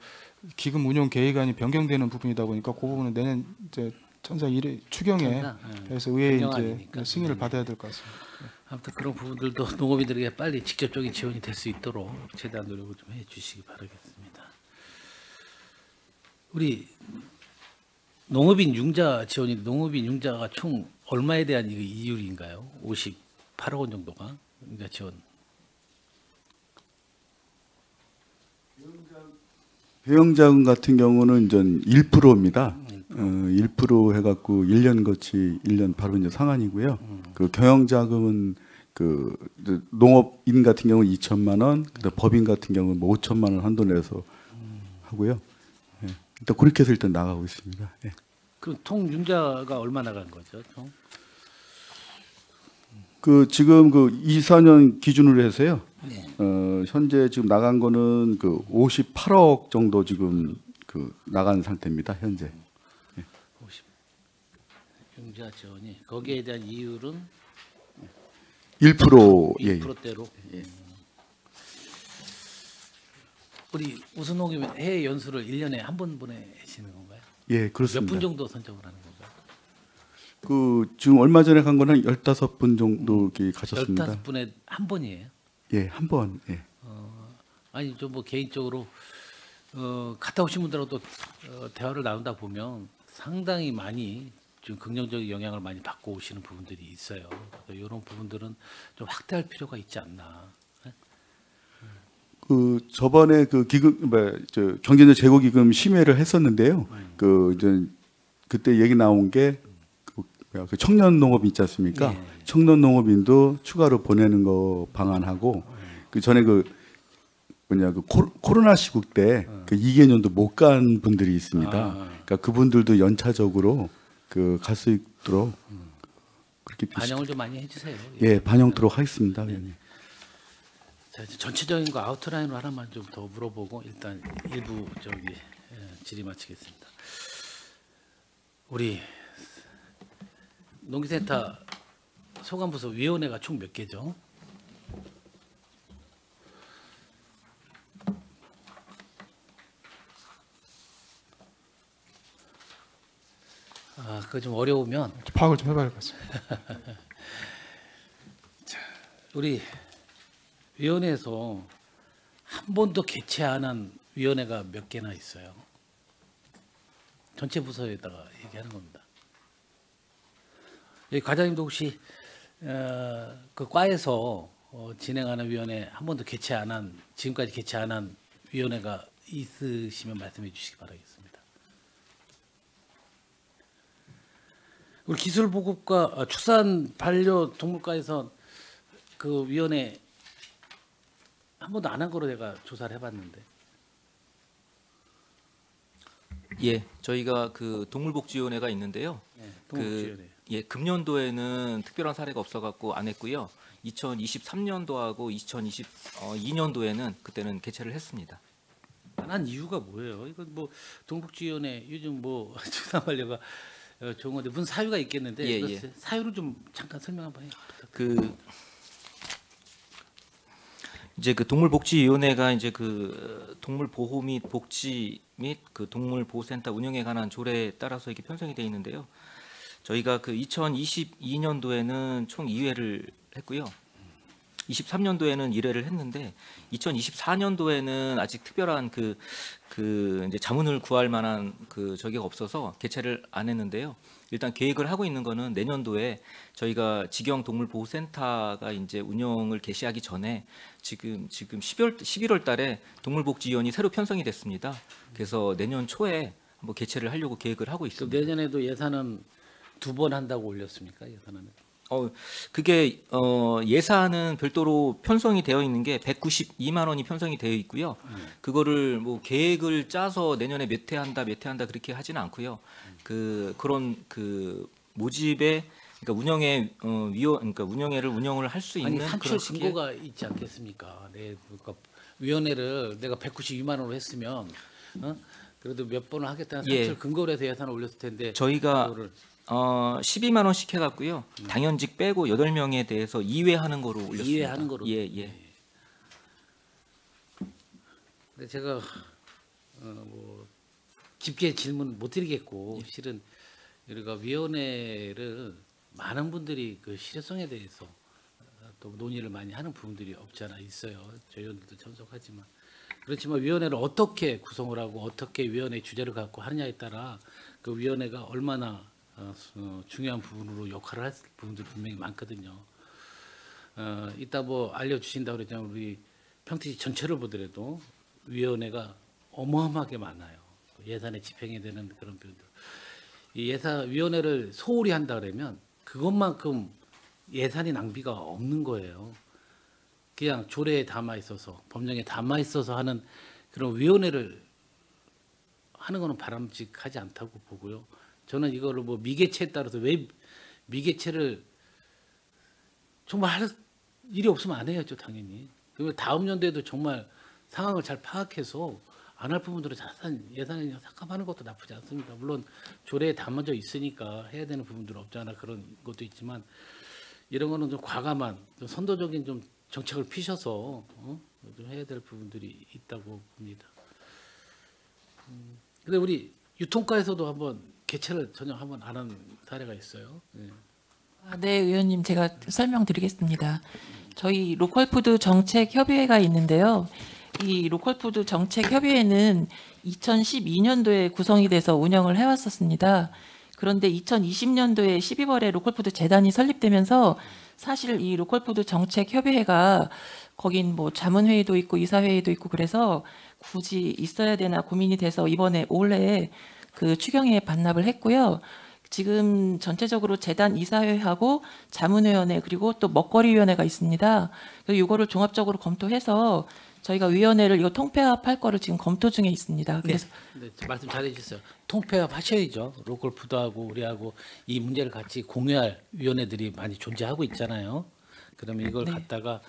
기금 운용 계획안이 변경되는 부분이다 보니까 그 부분은 내년 이제 천사 1회 추경에 대해서 의회 이제 변경안이니까. 승인을 받아야 될 것 같습니다. 아무튼 그런 부분들도 농업인들에게 빨리 직접적인 지원이 될 수 있도록 최대한 노력을 좀 해주시기 바라겠습니다. 우리 농업인 융자 지원이 농업인 융자가 총 얼마에 대한 이율인가요? 58억 원 정도가 융자 지원. 배영자금 같은 경우는 이제 1%입니다. 1% 해갖고 1년 거치 1년 바로 이제 상한이고요. 그 경영자금은 그 농업인 같은 경우는 2천만 원, 그다음 법인 같은 경우는 뭐 5천만 원 한도 내서 하고요. 예. 일단 그렇게 해서 일단 나가고 있습니다. 예. 그럼 통 융자가 얼마 나간 거죠? 총? 그 지금 그 24년 기준으로 해서요. 네. 현재 지금 나간 거는 그 58억 정도 지금 그 나간 상태입니다. 현재. 50 융자 지원이 거기에 대한 이율은 1% 예. 2%대로. 우리 우수농협 해외 연수를 1년에 한 번 보내시는 건가요? 예, 몇 그렇습니다. 분 정도 선정을 하는 건가요? 그 지금 얼마 전에 간 거는 15분 정도 이렇게 가셨습니다. 15분에 한 번이에요? 예, 한 번. 예. 아니 좀 뭐 개인적으로 갔다 오신 분들하고 또 대화를 나눈다 보면 상당히 많이 좀 긍정적인 영향을 많이 받고 오시는 부분들이 있어요. 그래서 이런 부분들은 좀 확대할 필요가 있지 않나. 그 저번에 그 기금 뭐저 경제적 재고 기금 심의를 했었는데요. 그 이제 그때 얘기 나온 게 그 청년 농업 있지 않습니까? 예. 청년 농업인도 추가로 보내는 거 방안하고 그 전에 그 뭐냐 그 코로나 시국 때 그 2개년도 못 간 분들이 있습니다. 그러니까 그분들도 연차적으로 그 갈 수 있도록 그렇게 반영을 좀 많이 해주세요. 예 반영토록 하겠습니다. 예. 자, 이제 전체적인 거 아웃라인으로 하나만 좀 더 물어보고 일단 일부 질의 마치겠습니다. 우리 농기센터 소관부서 위원회가 총 몇 개죠? 그거 좀 어려우면 파악을 좀 해봐야 할 것 같습니다. 우리 위원회에서 한 번도 개최 안 한 위원회가 몇 개나 있어요. 전체 부서에다가 얘기하는 겁니다. 여기 과장님도 혹시 그 과에서 진행하는 위원회 한 번도 개최 안 한 지금까지 개최 안 한 위원회가 있으시면 말씀해 주시기 바라겠습니다. 우리 기술보급과 축산 반려동물과에서 그 위원회 한 번도 안 한 거로 내가 조사를 해봤는데. 예, 저희가 그 동물복지위원회가 있는데요. 네, 동물복지위원회. 예, 금년도에는 특별한 사례가 없어갖고 안 했고요. 2023년도하고 2022년도에는 그때는 개최를 했습니다. 안 한 이유가 뭐예요? 이건 뭐 동복지위원회 요즘 뭐 축산반려가 좋은 건데 무슨 사유가 있겠는데 예, 그 예. 사유를 좀 잠깐 설명 한번 해요. 그 이제 그 동물복지위원회가 이제 그 동물 보호 및 복지 및 그 동물 보호센터 운영에 관한 조례에 따라서 이렇게 편성이 되어 있는데요. 저희가 그 2022년도에는 총 2회를 했고요. 23년도에는 1회를 했는데 2024년도에는 아직 특별한 그 이제 자문을 구할 만한 그 저기가 없어서 개최를 안 했는데요. 일단 계획을 하고 있는 거는 내년도에 저희가 직영동물보호센터가 이제 운영을 개시하기 전에 지금 11월 달에 동물복지위원이 새로 편성이 됐습니다. 그래서 내년 초에 한번 개최를 하려고 계획을 하고 그럼 있습니다. 내년에도 예산은 2번 한다고 올렸습니까? 예산은? 그게 예산은 별도로 편성이 되어 있는 게 192만 원이 편성이 되어 있고요. 그거를 뭐 계획을 짜서 내년에 몇 회 한다 그렇게 하지는 않고요. 그런 그 모집에 그러니까 운영에 그러니까 운영회를 운영을 할 수 있는 아니 산출 그런 시기에 근거가 있지 않겠습니까? 그러니까 위원회를 내가 192만 원으로 했으면 그래도 몇 번을 하겠다는 예. 산출 근거로 해서 예산을 올렸을 텐데 저희가 그거를 12만 원씩 해갖고요. 당연직 빼고 8명에 대해서 2회 하는 거로 올렸습니다. 2회 하는 거로. 예. 근데 제가 뭐 깊게 질문 못 드리겠고 실은 우리가 위원회를 많은 분들이 그 실효성에 대해서 또 논의를 많이 하는 부분들이 없지 않아 있어요. 저희 의원들도 참석하지만 그렇지만 위원회를 어떻게 구성을 하고 어떻게 위원회 주제를 갖고 하느냐에 따라 그 위원회가 얼마나 중요한 부분으로 역할을 할 부분들이 분명히 많거든요. 이따 뭐 알려주신다고 그랬잖아요. 우리 평택시 전체를 보더라도 위원회가 어마어마하게 많아요. 예산에 집행이 되는 그런 부분들. 이 예산위원회를 소홀히 한다 그러면 그것만큼 예산이 낭비가 없는 거예요. 그냥 조례에 담아 있어서 법령에 담아 있어서 하는 그런 위원회를 하는 거는 바람직하지 않다고 보고요. 저는 이거를 뭐 미개체에 따라서 왜 미개체를 정말 할 일이 없으면 안 해야죠, 당연히. 그리고 다음 연도에도 정말 상황을 잘 파악해서 안 할 부분들은 자산 예산에 삭감하는 것도 나쁘지 않습니다. 물론 조례에 담아져 있으니까 해야 되는 부분들은 없잖아, 그런 것도 있지만 이런 거는 좀 과감한 좀 선도적인 좀 정책을 피셔서 좀 해야 될 부분들이 있다고 봅니다. 근데 우리 유통가에서도 한번 개최를 전혀 한번 안 한 사례가 있어요. 네. 네, 의원님 제가 설명드리겠습니다. 저희 로컬푸드 정책협의회가 있는데요. 이 로컬푸드 정책협의회는 2012년도에 구성이 돼서 운영을 해왔었습니다. 그런데 2020년도에 12월에 로컬푸드 재단이 설립되면서 사실 이 로컬푸드 정책협의회가 거긴 뭐 자문회의도 있고 이사회의도 있고 그래서 굳이 있어야 되나 고민이 돼서 이번에 올해 그 추경에 반납을 했고요. 지금 전체적으로 재단 이사회하고 자문위원회 그리고 또 먹거리위원회가 있습니다. 그래서 이거를 종합적으로 검토해서 저희가 위원회를 이거 통폐합할 거를 지금 검토 중에 있습니다. 그래서 네, 말씀 잘해주셨어요. 통폐합 하셔야죠. 로컬푸드하고 우리하고 이 문제를 같이 공유할 위원회들이 많이 존재하고 있잖아요. 그러면 이걸 네. 갖다가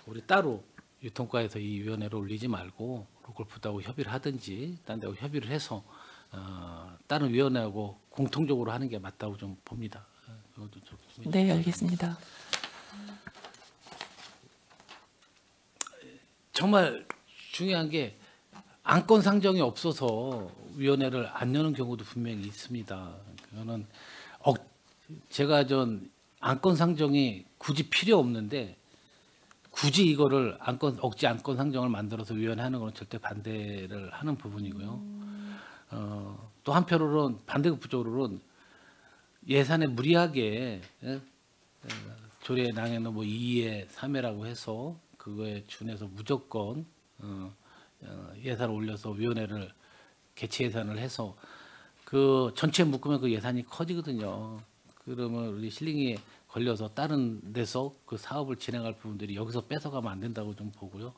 우리 따로 유통과에서 이 위원회를 올리지 말고 로컬푸드하고 협의를 하든지 딴 데하고 협의를 해서 다른 위원회하고 공통적으로 하는 게 맞다고 좀 봅니다. 그것도 좀 네, 알겠습니다. 정말 중요한 게 안건 상정이 없어서 위원회를 안 여는 경우도 분명히 있습니다. 그거는 제가 전 안건 상정이 굳이 필요 없는데 굳이 이거를 억지 안건 상정을 만들어서 위원회 하는 건 절대 반대를 하는 부분이고요. 또 한편으로는 반대급부적으로는 예산에 무리하게 조례 낭에는 뭐 2회 3회라고 해서 그거에 준해서 무조건 예산을 올려서 위원회를 개최 예산을 해서 그 전체 묶으면 그 예산이 커지거든요. 그러면 우리 실링에 걸려서 다른 데서 그 사업을 진행할 부분들이 여기서 뺏어가면 안 된다고 좀 보고요.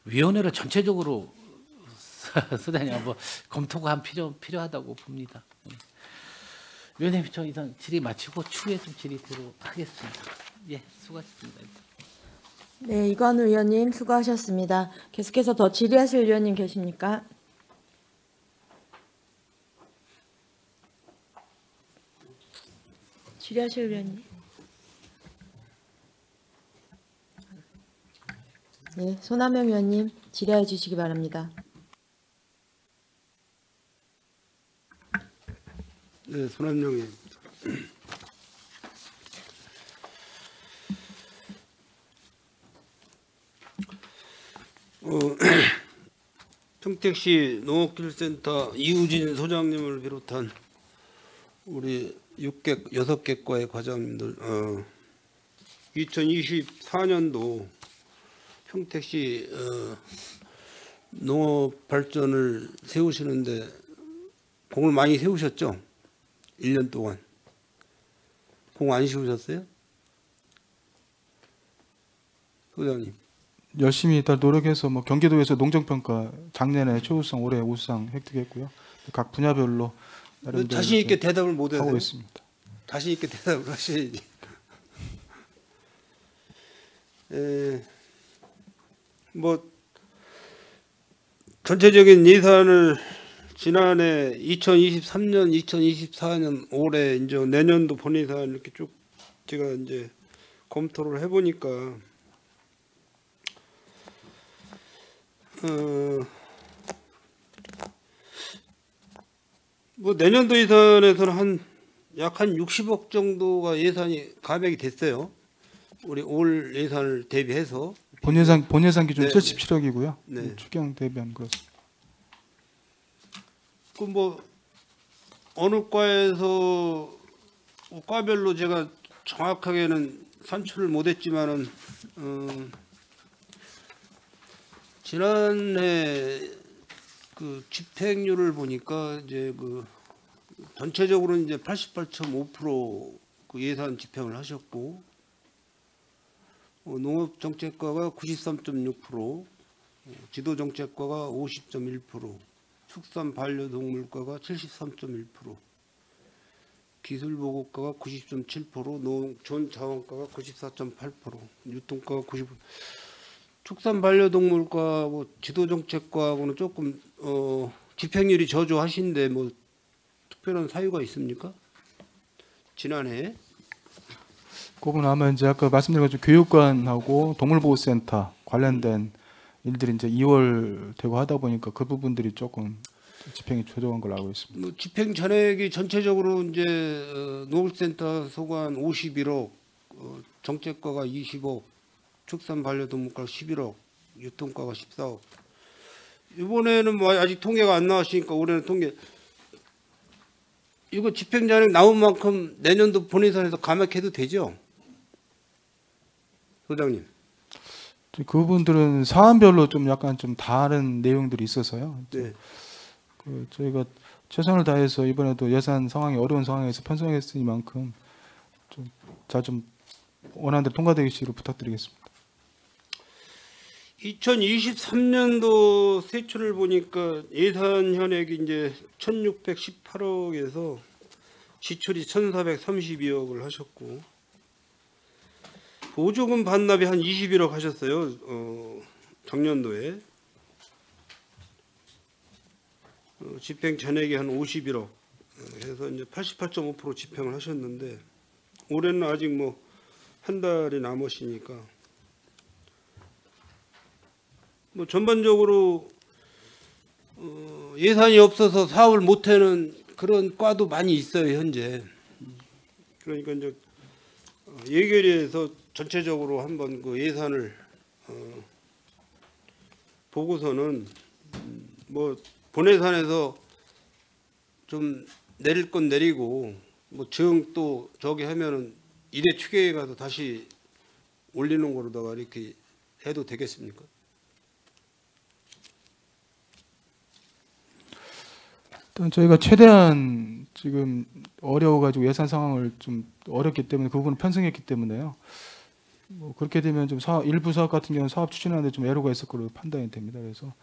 위원회를 전체적으로 소장님 한번 검토가 필요하다고 봅니다. 위원회님 저 이상 질의 마치고 추후에 좀 질의드리도록 하겠습니다. 예, 수고하셨습니다. 네, 이관우 의원님 수고하셨습니다. 계속해서 더 질의하실 의원님 계십니까? 질의하실 의원님. 네, 손하명 의원님 질의해 주시기 바랍니다. 네, 손한영입니다. 평택시 농업기술센터 이우진 소장님을 비롯한 우리 6개 과의 과장님들 2024년도 평택시 농업 발전을 세우시는데 공을 많이 세우셨죠? 1년 동안 공 안 씌우셨어요? 소장님. 열심히 다 노력해서 뭐 경기도에서 농정평가 작년에 최우수상, 올해 우수상 획득했고요. 각 분야별로 나름대로 자신 있게 대답을 못 해요. 하고 있습니다. 자신 있게 대답을 하셔야지. 뭐 전체적인 예산을 지난해 2023년, 2024년 올해 이제 내년도 본예산 이렇게 쭉 제가 이제 검토를 해보니까 뭐 내년도 예산에서는 약 한 60억 정도가 예산이 감액이 됐어요. 우리 올 예산을 대비해서 본 예산 기준 네, 77억이고요. 네. 추경 대비한 그렇습니다. 그 뭐 어느 과에서 과별로 제가 정확하게는 산출을 못했지만은 지난해 그 집행률을 보니까 이제 그 전체적으로 이제 88.5% 예산 집행을 하셨고, 농업정책과가 93.6%, 지도정책과가 50.1%, 축산반려동물과가 73.1%, 기술보고과가 90.7%, 농촌자원과가 94.8%, 유통과가 90%. 축산반려동물과하고 지도정책과하고는 조금 집행률이 저조하신데 뭐 특별한 사유가 있습니까? 지난해 그건 아마 이제 아까 말씀드린 것처럼 교육관하고 동물보호센터 관련된 일들이 이제 2월 되고 하다 보니까 그 부분들이 조금 집행이 조정한 걸로 알고 있습니다. 뭐 집행 잔액이 전체적으로 이제 농업센터 소관 51억, 정책과가 20억, 축산반려동물과 11억, 유통과가 14억. 이번에는 뭐 아직 통계가 안 나왔으니까 올해는 통계. 이거 집행 잔액 나온 만큼 내년도 본예산에서 감액해도 되죠, 소장님? 그 부분들은 사안별로 좀 약간 좀 다른 내용들이 있어서요. 네. 그 저희가 최선을 다해서 이번에도 예산 상황이 어려운 상황에서 편성했으니만큼 좀 원하는 대로 통과되기를 부탁드리겠습니다. 2023년도 세출을 보니까 예산 현액이 이제 1,618억에서 지출이 1,432억을 하셨고, 보조금 반납이 한 21억 하셨어요. 작년도에. 집행 잔액이 한 51억 해서 이제 88.5% 집행을 하셨는데, 올해는 아직 뭐 한 달이 남으시니까 뭐 전반적으로 예산이 없어서 사업을 못하는 그런 과도 많이 있어요, 현재. 그러니까 이제 예결위에서 전체적으로 한번 그 예산을 보고서는 뭐 본예산에서 좀 내릴 건 내리고 뭐 또 저기 하면은 이대 추계에 가서 다시 올리는 거로다가 이렇게 해도 되겠습니까? 일단 저희가 최대한 지금 어려워가지고 예산 상황을 좀 어렵기 때문에 그 부분을 편성했기 때문에요. 뭐 그렇게 되면 좀 일부 사업 같은 경우는 사업 추진하는데 좀 애로가 있을 걸로 판단이 됩니다. 그래서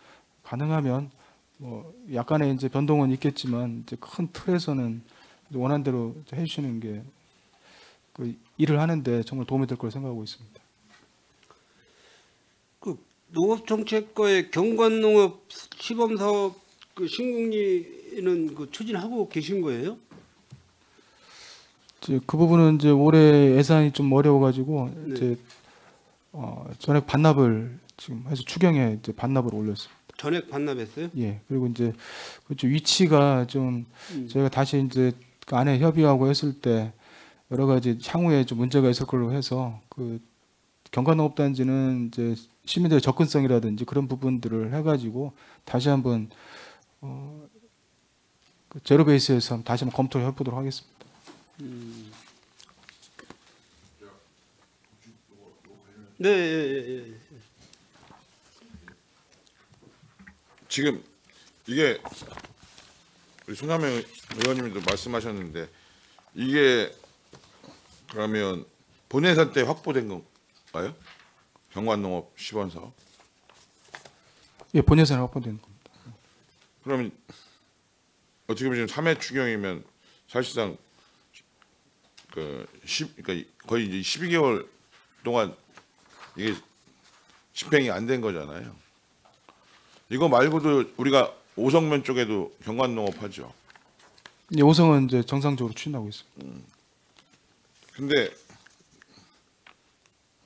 가능하면 뭐 약간의 이제 변동은 있겠지만 이제 큰 틀에서는 원하는 대로 해주시는 게 그 일을 하는데 정말 도움이 될 거라 생각하고 있습니다. 그 농업정책과의 경관농업 시범사업 그 신공리는 그 추진하고 계신 거예요? 이제 그 부분은 이제 올해 예산이 좀 어려워가지고 네. 이제 전액 반납을 지금 해서 추경에 이제 반납을 올렸습니다. 전액 반납했어요? 예. 그리고 이제 그쪽 위치가 좀 저희가 다시 이제 그 안에 협의하고 했을 때 여러 가지 향후에 좀 문제가 있을 걸로 해서 그 경관농업단지는 이제 시민들의 접근성이라든지 그런 부분들을 해가지고 다시 한번 그 제로 베이스에서 다시 한번 검토를 해보도록 하겠습니다. 네, 예. 지금 이게 우리 손남영 의원님도 말씀하셨는데 이게 그러면 본예산 때 확보된 건가요? 경관농업 시범 사업? 예, 본예산에 확보된 겁니다. 그러면 어떻게 보면 지금 3회 추경이면 사실상 그러니까 거의 이제 12개월 동안 이게 집행이 안 된 거잖아요. 이거 말고도 우리가 오성면 쪽에도 경관농업 하죠. 예, 오성은 이제 정상적으로 추진하고 있습니다. 근데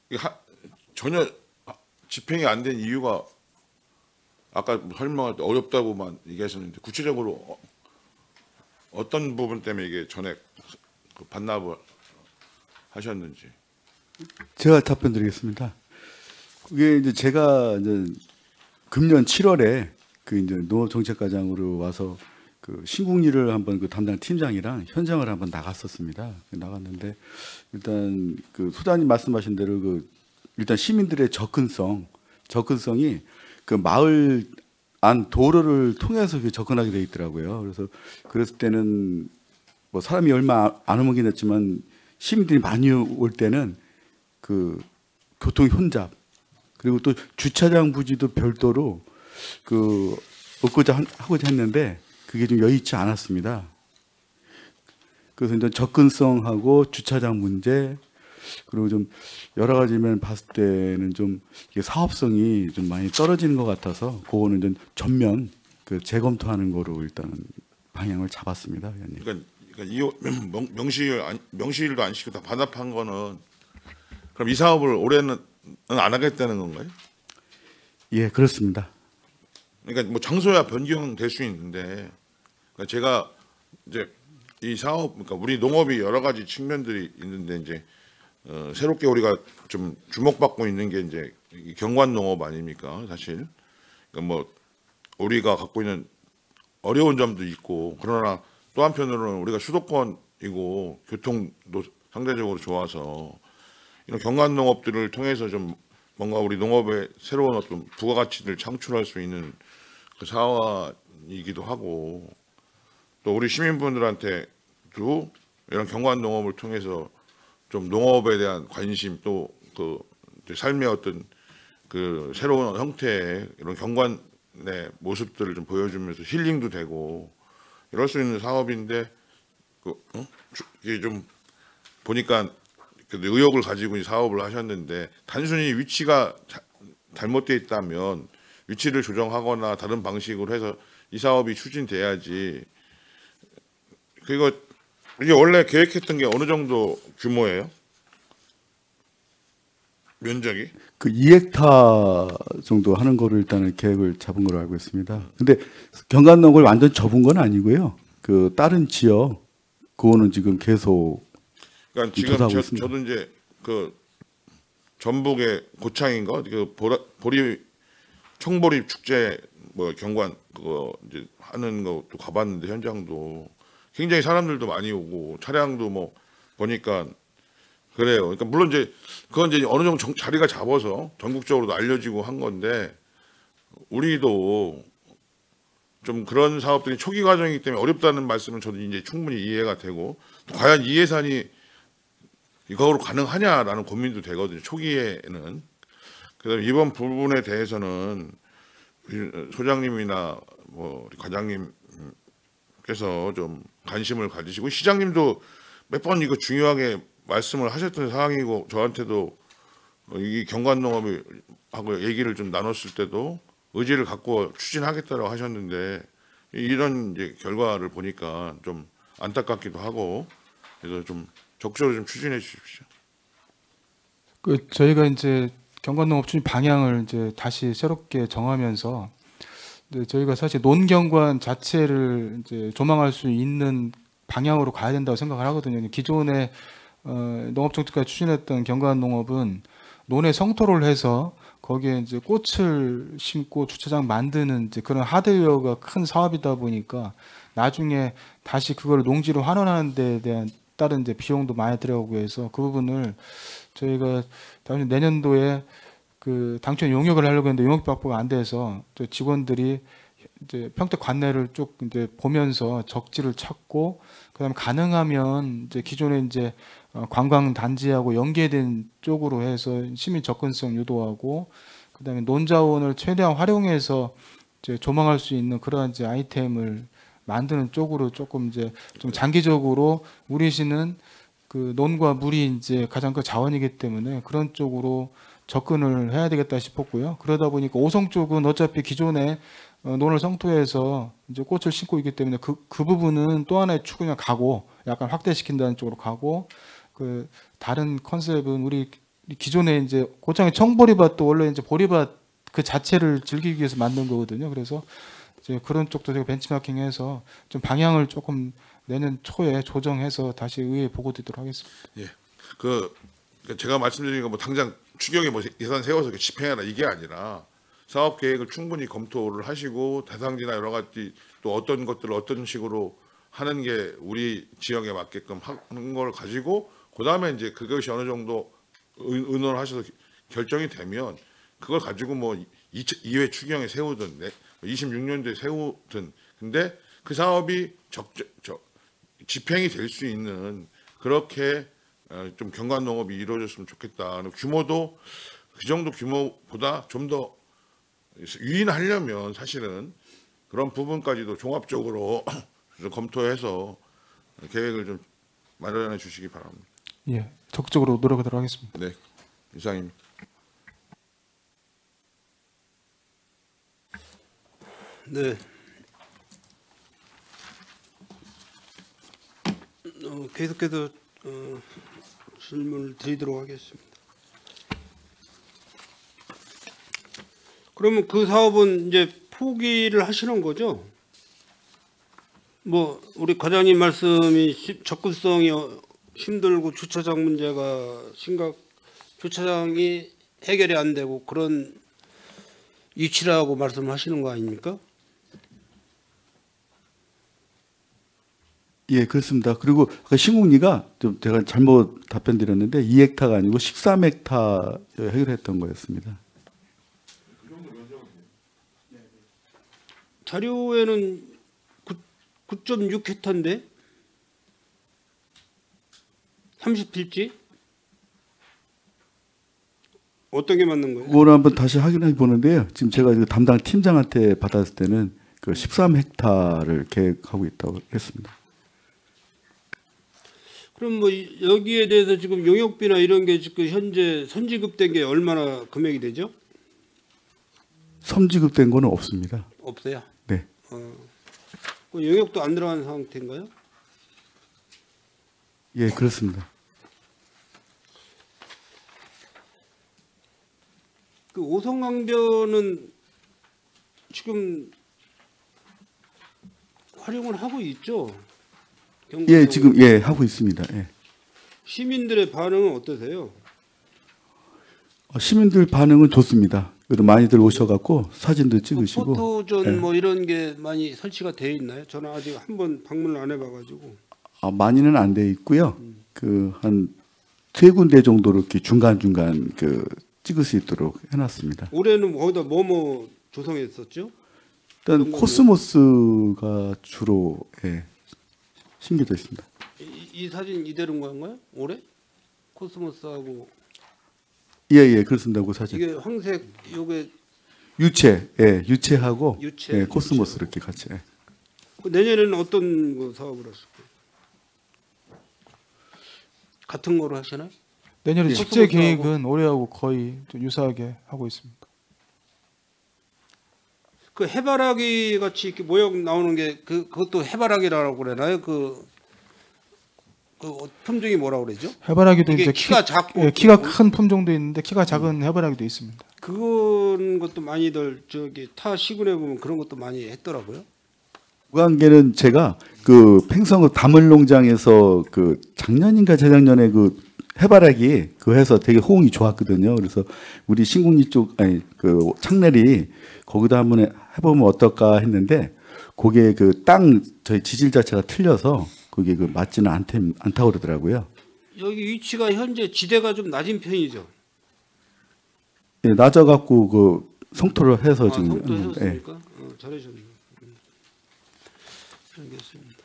이게 전혀 집행이 안 된 이유가 아까 설명할 때 어렵다고만 얘기하셨는데 구체적으로 어떤 부분 때문에 이게 전액 반납을 하셨는지. 제가 답변드리겠습니다. 그게 이제 제가 이제 금년 7월에 그 이제 농업정책과장으로 와서 그 신국리를 한번 그 담당 팀장이랑 현장을 한번 나갔었습니다. 나갔는데 일단 그 소장님 말씀하신 대로 그 일단 시민들의 접근성이 그 마을 안 도로를 통해서 접근하게 돼 있더라고요. 그래서 그랬을 때는 뭐 사람이 얼마 안 오긴 했지만 시민들이 많이 올 때는 그 교통 혼잡 그리고 또 주차장 부지도 별도로 그 하고자 했는데 그게 좀 여의치 않았습니다. 그래서 이제 접근성하고 주차장 문제 그리고 좀 여러 가지 면 봤을 때는 좀 이게 사업성이 좀 많이 떨어지는 것 같아서 그거는 좀 전면 그 재검토하는 거로 일단은 방향을 잡았습니다, 의원님. 그러니까 명시일도 안 시키고 다 반납한 거는 그럼 이 사업을 올해는 안 하겠다는 건가요? 예, 그렇습니다. 그러니까 뭐 장소야 변경될 수 있는데 그러니까 제가 이제 이 사업 그러니까 우리 농업이 여러 가지 측면들이 있는데 이제 새롭게 우리가 좀 주목받고 있는 게 이제 이 경관 농업 아닙니까 사실 그러니까 뭐 우리가 갖고 있는 어려운 점도 있고 그러나 또 한편으로는 우리가 수도권이고 교통도 상대적으로 좋아서 이런 경관 농업들을 통해서 좀 뭔가 우리 농업에 새로운 어떤 부가가치를 창출할 수 있는 그 사업이기도 하고 또 우리 시민분들한테도 이런 경관 농업을 통해서 좀 농업에 대한 관심 또 그 삶의 어떤 그 새로운 형태의 이런 경관의 모습들을 좀 보여주면서 힐링도 되고 이럴 수 있는 사업인데 이게 좀 보니까 의욕을 가지고 이 사업을 하셨는데 단순히 위치가 잘못되어 있다면 위치를 조정하거나 다른 방식으로 해서 이 사업이 추진돼야지. 그리고 이게 원래 계획했던 게 어느 정도 규모예요? 면적이? 그 2헥타 정도 하는 거를 일단은 계획을 잡은 걸로 알고 있습니다. 근데 경관농을 완전 접은 건 아니고요. 그 다른 지역 그거는 지금 계속 그러니까 지금 저도 이제 그 전북의 고창인가 그 청보리 축제 뭐 경관 그거 이제 하는 것도 가봤는데 현장도 굉장히 사람들도 많이 오고 차량도 뭐 보니까 그래요. 그러니까 물론 이제 그건 이제 어느 정도 자리가 잡아서 전국적으로도 알려지고 한 건데 우리도 좀 그런 사업들이 초기 과정이기 때문에 어렵다는 말씀은 저도 이제 충분히 이해가 되고 또 과연 이 예산이 이거로 가능하냐라는 고민도 되거든요. 초기에는. 그래서 이번 부분에 대해서는 소장님이나 뭐 우리 과장님께서 좀 관심을 가지시고 시장님도 몇 번 이거 중요하게 말씀을 하셨던 사항이고 저한테도 이 경관농업을 하고 얘기를 좀 나눴을 때도 의지를 갖고 추진하겠다고 하셨는데 이런 이제 결과를 보니까 좀 안타깝기도 하고 그래서 좀 적극적으로 좀 추진해 주십시오. 그 저희가 이제 경관농업 추진 방향을 이제 다시 새롭게 정하면서 이제 저희가 사실 논경관 자체를 이제 조망할 수 있는 방향으로 가야 된다고 생각을 하거든요. 기존에 농업정책과 추진했던 경관농업은 논에 성토를 해서 거기에 이제 꽃을 심고 주차장 만드는 이제 그런 하드웨어가 큰 사업이다 보니까 나중에 다시 그걸 농지로 환원하는 데 대한 다른 이제 비용도 많이 들어가고 해서 그 부분을 저희가 다음 내년도에 그 당초 용역을 하려고 했는데 용역 확보가 안 돼서 직원들이 이제 평택 관내를 쭉 이제 보면서 적지를 찾고 그다음에 가능하면 이제 기존에 이제 관광 단지하고 연계된 쪽으로 해서 시민 접근성 유도하고 그다음에 논자원을 최대한 활용해서 이제 조망할 수 있는 그런 이제 아이템을 만드는 쪽으로 조금 이제 좀 장기적으로 우리 시는 그 논과 물이 이제 가장 큰 자원이기 때문에 그런 쪽으로 접근을 해야 되겠다 싶었고요. 그러다 보니까 오성 쪽은 어차피 기존에 논을 성토해서 이제 꽃을 심고 있기 때문에 그 부분은 또 하나의 축으로 가고 약간 확대시킨다는 쪽으로 가고 그 다른 컨셉은 우리 기존에 이제 고창의 청보리밭도 원래 이제 보리밭 그 자체를 즐기기 위해서 만든 거거든요. 그래서 이제 그런 쪽도 제가 벤치마킹해서 좀 방향을 조금 내년 초에 조정해서 다시 의회에 보고드리도록 하겠습니다. 예, 그 제가 말씀드린 거 뭐 당장 추경에 뭐 예산 세워서 집행해라 이게 아니라 사업 계획을 충분히 검토를 하시고 대상지나 여러 가지 또 어떤 것들을 어떤 식으로 하는 게 우리 지역에 맞게끔 하는 걸 가지고 그 다음에 이제 그것이 어느 정도 의논을 하셔서 결정이 되면 그걸 가지고 뭐 2회 추경에 세우든 26년도에 세우든 근데 그 사업이 집행이 될 수 있는 그렇게 좀 경관 농업이 이루어졌으면 좋겠다. 규모도 그 정도 규모보다 좀 더 유인하려면 사실은 그런 부분까지도 종합적으로 좀 검토해서 계획을 좀 마련해 주시기 바랍니다. 예, 적극적으로 노력하도록 하겠습니다. 네, 이상입니다. 네. 계속해서 질문을 드리도록 하겠습니다. 그러면 그 사업은 이제 포기를 하시는 거죠? 뭐 우리 과장님 말씀이 접근성이 힘들고 주차장 문제가 주차장이 해결이 안 되고 그런 위치라고 말씀하시는 거 아닙니까? 예, 그렇습니다. 그리고 아까 신국리가 좀 제가 잘못 답변 드렸는데 2헥타가 아니고 13헥타 해결했던 거였습니다. 자료에는 9.6헥타인데 30필지? 어떤 게 맞는 거예요? 그거를 한번 다시 확인해 보는데요. 지금 제가 그 담당 팀장한테 받았을 때는 그 13헥타를 계획하고 있다고 했습니다. 그럼 뭐 여기에 대해서 지금 용역비나 이런 게 지금 현재 선지급된 게 얼마나 금액이 되죠? 선지급된 거는 없습니다. 없어요. 네. 그 용역도 안 들어간 상태인가요? 예, 그렇습니다. 그 오송강변은 지금 활용을 하고 있죠? 예, 지금 예 하고 있습니다. 예. 시민들의 반응은 어떠세요? 시민들 반응은 좋습니다. 그래도 많이들 오셔갖고 사진도 찍으시고. 포토존 예. 뭐 이런 게 많이 설치가 돼 있나요? 저는 아직 한번 방문을 안 해봐가지고. 많이는 안 돼 있고요. 그 한 3군데 정도로 이렇게 중간 그 찍을 수 있도록 해놨습니다. 올해는 거기다 뭐 조성했었죠? 일단 코스모스가 주로 예, 신겨져 있습니다. 이 사진 이대로인 건가요? 올해? 코스모스하고 예, 그렇습니다. 그 사진. 이게 황색 요게 유채하고 유채, 예, 코스모스 이렇게 같이. 예. 그 내년에는 어떤 거 사업을 하실 거예요? 같은 거로 하시나요? 내년에 예. 식재 계획은 올해하고 거의 좀 유사하게 하고 있습니다. 그 해바라기 같이 이렇게 모형 나오는 게 그것도 해바라기라고 그러나요? 그 품종이 뭐라고 그러죠? 해바라기도 이게 이제 키가 작고 예, 키가 큰 품종도 있는데 키가 작은 해바라기도 있습니다. 그런 것도 많이들 저기 타 시군에 보면 그런 것도 많이 했더라고요. 무관계는 제가 그 팽성 다물농장에서 그 작년인가 재작년에 그 해바라기 그 해서 되게 호응이 좋았거든요. 그래서 우리 신국리 쪽 그 창내리 거기다 한번 해보면 어떨까 했는데 그게 그 땅 저희 지질 자체가 틀려서 그게 그 맞지는 않다고 그러더라고요. 여기 위치가 현재 지대가 좀 낮은 편이죠. 예, 낮아갖고 그 성토를 해서 지금 성토 예. 하셨습니까? 잘하셨네요. 알겠습니다.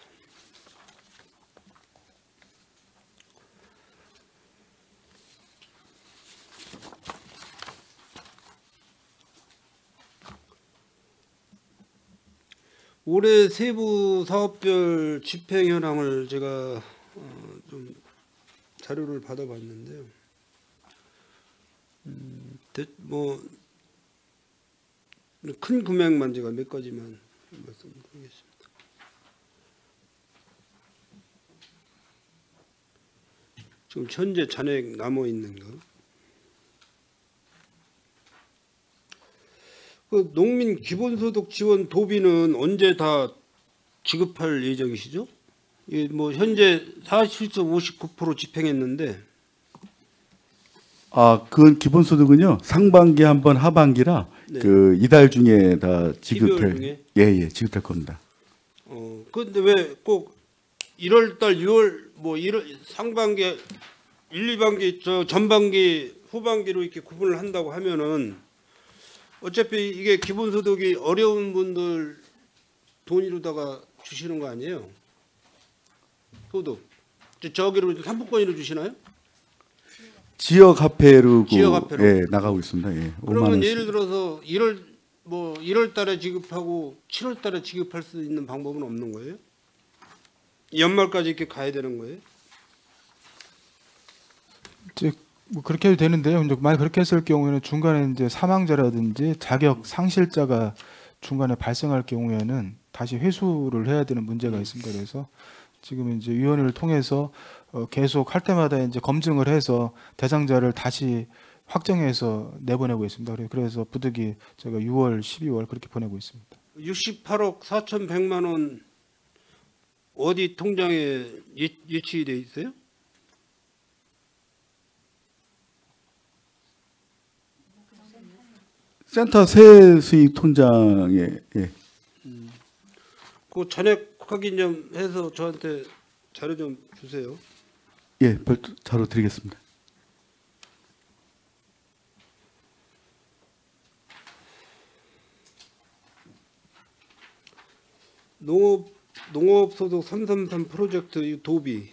올해 세부 사업별 집행 현황을 제가 좀 자료를 받아봤는데요. 뭐 큰 금액만 제가 몇 가지만 말씀드리겠습니다. 지금 현재 잔액 남아 있는 거. 그 농민 기본소득 지원 도비는 언제 다 지급할 예정이시죠? 뭐 현재 47.59% 집행했는데. 그건 기본소득은요 상반기 한 번 하반기라 네. 그 이달 중에 다 지급될 중에? 예 지급될 겁니다. 근데 왜 꼭 1월 달 6월 뭐 1월 상반기 1, 2반기 저 전반기 후반기로 이렇게 구분을 한다고 하면은 어차피 이게 기본소득이 어려운 분들 돈으로다가 주시는 거 아니에요? 소득. 저기로 상품권으로 주시나요? 지역 화폐로 지역 화폐로. 예, 나가고 있습니다. 예, 5만 그러면 원씩. 예를 들어서 1월 달에 지급하고 7월 달에 지급할 수 있는 방법은 없는 거예요? 연말까지 이렇게 가야 되는 거예요? 이제 뭐 그렇게 해도 되는데요. 이제 만약 그렇게 했을 경우에는 중간에 이제 사망자라든지 자격 상실자가 중간에 발생할 경우에는 다시 회수를 해야 되는 문제가 있습니다. 그래서 지금 이제 위원회를 통해서 계속 할 때마다 이제 검증을 해서 대상자를 다시 확정해서 내보내고 있습니다. 그래서 부득이 제가 6월, 12월 그렇게 보내고 있습니다. 68억 4,100만 원 어디 통장에 예치돼 있어요? 센터 세수입 통장에 예. 그 잔액 확인 좀 해서 저한테 자료 좀 주세요. 예, 별도 자료 드리겠습니다. 농업소득 333 프로젝트 이 도비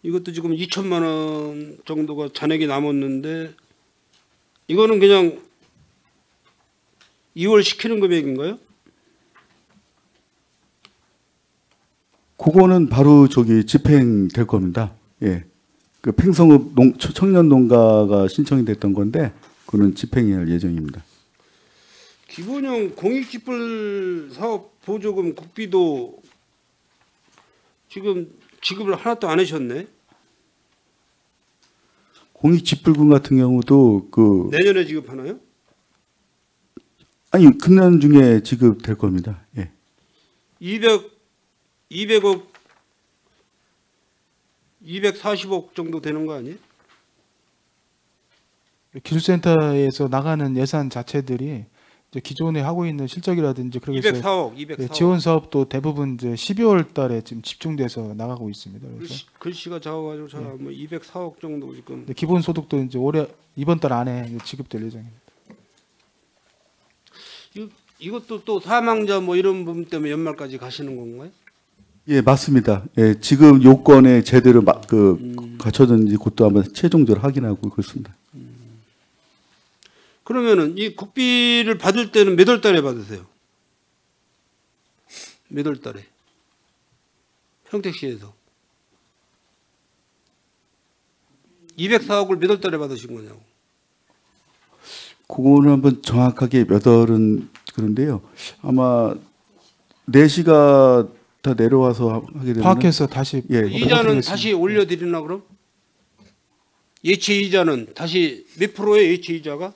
이것도 지금 2천만 원 정도가 잔액이 남았는데 이거는 그냥 2월 시키는 금액인가요? 그거는 바로 저기 집행될 겁니다. 예. 그 팽성읍 청년 농가가 신청이 됐던 건데 그는 집행할 예정입니다. 기본형 공익집불 사업 보조금 국비도 지금 지급을 하나도 안 하셨네. 공익집불금 같은 경우도 그 내년에 지급하나요? 아니 금년 중에 지급될 겁니다. 예. 200억 240억 정도 되는 거 아니에요? 기술센터에서 나가는 예산 자체들이 이제 기존에 하고 있는 실적이라든지 그래서 204억. 지원 사업도 대부분 이제 12월 달에 지금 집중돼서 나가고 있습니다. 그래서 글씨가 작아가지고 잘 뭐 204억 정도 지금. 근데 기본 소득도 이제 올해 이번 달 안에 이제 지급될 예정입니다. 이것도 또 사망자 뭐 이런 부분 때문에 연말까지 가시는 건가요? 예, 맞습니다. 예, 지금 요건에 제대로 갖춰졌는지 그것도 한번 최종적으로 확인하고 그렇습니다. 그러면은 이 국비를 받을 때는 몇 월 달에 받으세요? 몇 월 달에? 평택시에서 204억을 몇 월 달에 받으신 거냐고. 그거는 한번 정확하게 몇 월은 그런데요. 아마 4시가 다 내려와서 하게 되면 파악해서 다시 예, 이자는 다시 올려드리나 그럼? 예치 이자는 다시 몇 프로예요? 예치 이자가?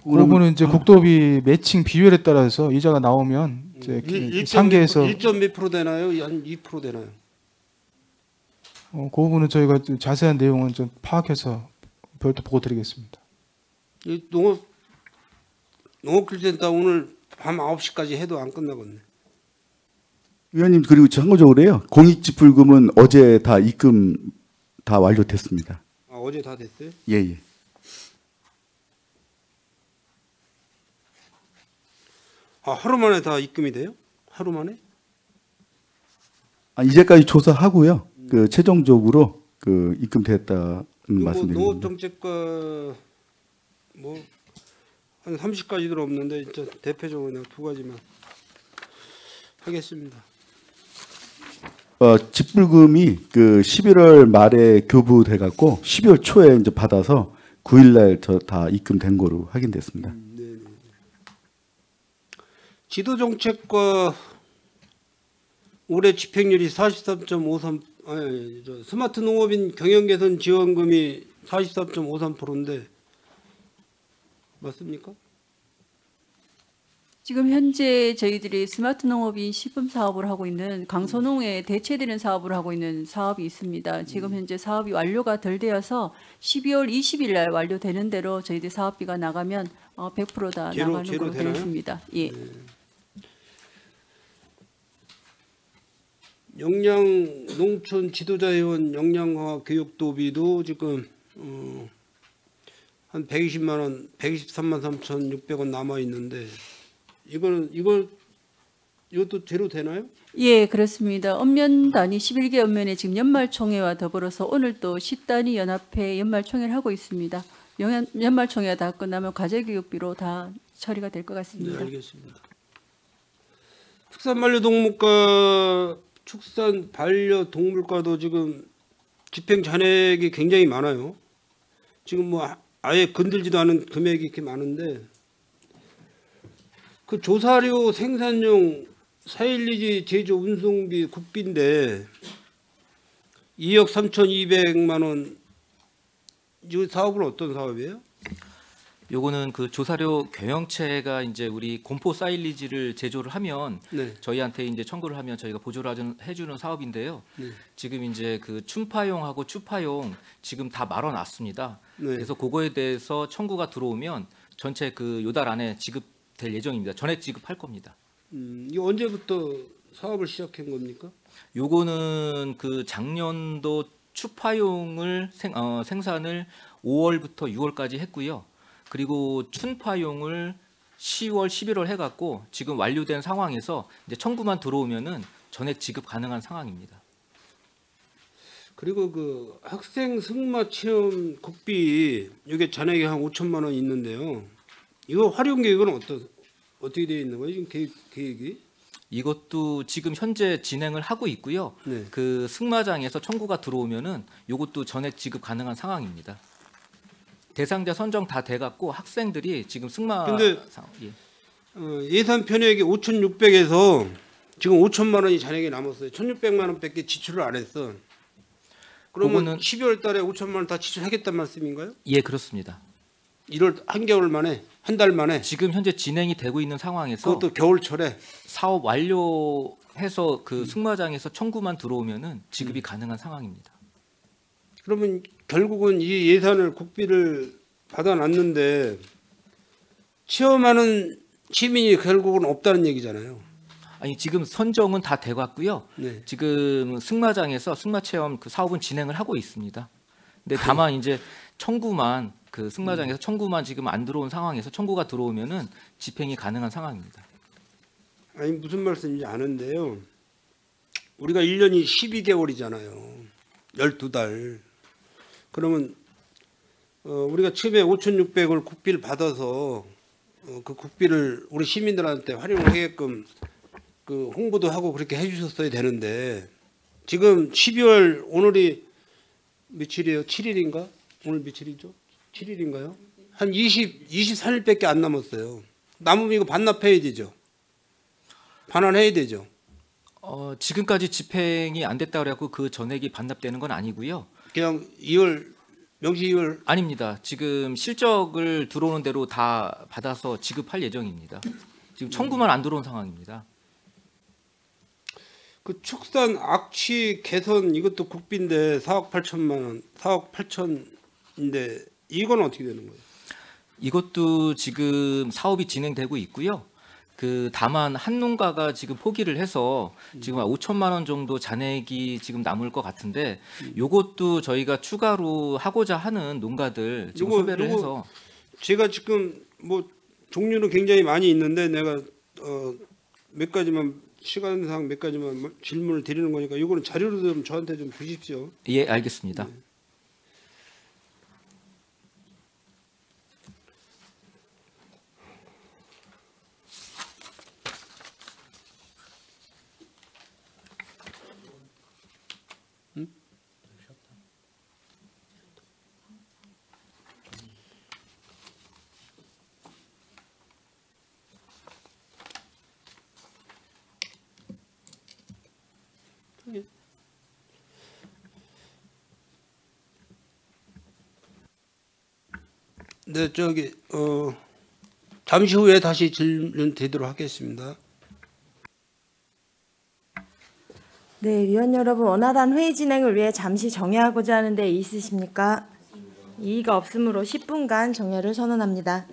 그 부분은 이제 국도비 매칭 비율에 따라서 이자가 나오면 이제 상계에서 1점 몇 프로 되나요? 한 2% 되나요? 그 부분은 저희가 자세한 내용은 좀 파악해서 별도 보고 드리겠습니다. 이 농업기술센터 오늘 밤 9시까지 해도 안 끝나겠네. 위원님 그리고 참고적으로요. 공익지불금은 어제 다 입금 다 완료됐습니다. 아, 어제 다 됐어요? 예, 예. 아, 하루 만에 다 입금이 돼요? 하루 만에? 아, 이제까지 조사하고요. 그 최종적으로 그 입금됐다는 뭐 말씀드립니다. 농업정책과 뭐 한 30가지도 없는데 진짜 대표적으로 그냥 2가지만 하겠습니다. 집불금이 그 11월 말에 교부돼 갖고 12월 초에 이제 받아서 9일 날 저 다 입금된 거로 확인됐습니다. 네. 지도정책과 올해 집행률이 43.53 아니, 저 스마트 농업인 경영개선 지원금이 43.53%인데 맞습니까? 지금 현재 저희들이 스마트 농업인 시범 사업을 하고 있는 강소농에 대체되는 사업을 하고 있는 사업이 있습니다. 지금 현재 사업이 완료가 덜 되어서 12월 20일 날 완료되는 대로 저희들 사업비가 나가면 100% 다 나가는 걸로 되어 있습니다. 예. 네. 영양 농촌 지도자 회원 영양화 교육 도비도 지금 한 120만 원, 123만 3,600원 남아 있는데 이것도 제로 되나요? 예, 그렇습니다. 읍면 단위 11개 읍면에 지금 연말총회와 더불어서 오늘 또 10단위 연합회 연말총회를 하고 있습니다. 연말총회가 다 끝나면 과제교육비로 다 처리가 될 것 네, 같습니다. 알겠습니다. 축산 반려동물과도 지금 집행 잔액이 굉장히 많아요. 지금 뭐 아예 건들지도 않은 금액이 이렇게 많은데 그 조사료 생산용 사일리지 제조 운송비 국비인데 2억 3,200만 원. 이 사업은 어떤 사업이에요? 요거는 그 조사료 경영체가 이제 우리 공포 사일리지를 제조를 하면 네. 저희한테 이제 청구를 하면 저희가 보조를 해주는 사업인데요. 네. 지금 이제 그 춘파용하고 추파용 지금 다 말아놨습니다. 네. 그래서 그거에 대해서 청구가 들어오면 전체 그 요달 안에 지급될 예정입니다. 전액 지급할 겁니다. 이거 언제부터 사업을 시작한 겁니까? 요거는 그 작년도 추파용을 생산을 5월부터 6월까지 했고요. 그리고 춘파용을 10월, 11월 해갖고 지금 완료된 상황에서 이제 청구만 들어오면은 전액 지급 가능한 상황입니다. 그리고 그 학생 승마 체험 국비 이게 잔액이 한 5천만 원 있는데요. 이거 활용 계획은 어떻게 되어 있는 거예요? 지금 계획이? 이것도 지금 현재 진행을 하고 있고요. 네. 그 승마장에서 청구가 들어오면은 이것도 전액 지급 가능한 상황입니다. 대상자 선정 다 돼갖고 학생들이 지금 승마 근데 예. 예산 편액이 5,600에서 지금 5천만 원이 잔액이 남았어요. 1,600만 원밖에 지출을 안 했어. 그러면 그거는- 12월 달에 5천만 원 다 지출하겠단 말씀인가요? 예, 그렇습니다. 1월 한개월 만에 한 달 만에 지금 현재 진행이 되고 있는 상황에서 그것도 겨울철에 사업 완료해서 그 승마장에서 청구만 들어오면은 지급이 가능한 상황입니다. 그러면 결국은 이 예산을 국비를 받아놨는데 체험하는 시민이 결국은 없다는 얘기잖아요. 아니 지금 선정은 다 돼갔고요. 네. 지금 승마장에서 승마 체험 그 사업은 진행을 하고 있습니다. 근데 다만 이제 청구만 그 승마장에서 청구만 지금 안 들어온 상황에서 청구가 들어오면은 집행이 가능한 상황입니다. 아니 무슨 말씀인지 아는데요. 우리가 1년이 12개월이잖아요. 12달. 그러면 우리가 처음에 5,600을 국비를 받아서 그 국비를 우리 시민들한테 활용을 하게끔 그 홍보도 하고 그렇게 해주셨어야 되는데 지금 12월 오늘이 며칠이에요? 7일인가? 오늘 며칠이죠? 7일인가요? 한 23일밖에 안 남았어요. 남으면 이거 반납해야 되죠. 반환해야 되죠. 지금까지 집행이 안 됐다 그래갖고 그 전액이 반납되는 건 아니고요. 그냥 2월 명시 2월 아닙니다. 지금 실적을 들어오는 대로 다 받아서 지급할 예정입니다. 지금 청구만 안 들어온 상황입니다. 그 축산 악취 개선 이것도 국비인데 4억 8천만 원, 4억 8천인데 이건 어떻게 되는 거예요? 이것도 지금 사업이 진행되고 있고요. 그 다만 한 농가가 지금 포기를 해서 지금 5천만 원 정도 잔액이 지금 남을 것 같은데 요것도 저희가 추가로 하고자 하는 농가들 지금 섭외를 해서 제가 지금 뭐 종류는 굉장히 많이 있는데 내가 몇 가지만 시간상 몇 가지만 질문을 드리는 거니까 이거는 자료로 좀 저한테 좀 주십시오. 예, 알겠습니다. 네, 저기 잠시 후에 다시 질문 드리도록 하겠습니다. 네, 위원 여러분, 원활한 회의 진행을 위해 잠시 정회하고자 하는 데 있으십니까? 이의가 없으므로 10분간 정회를 선언합니다.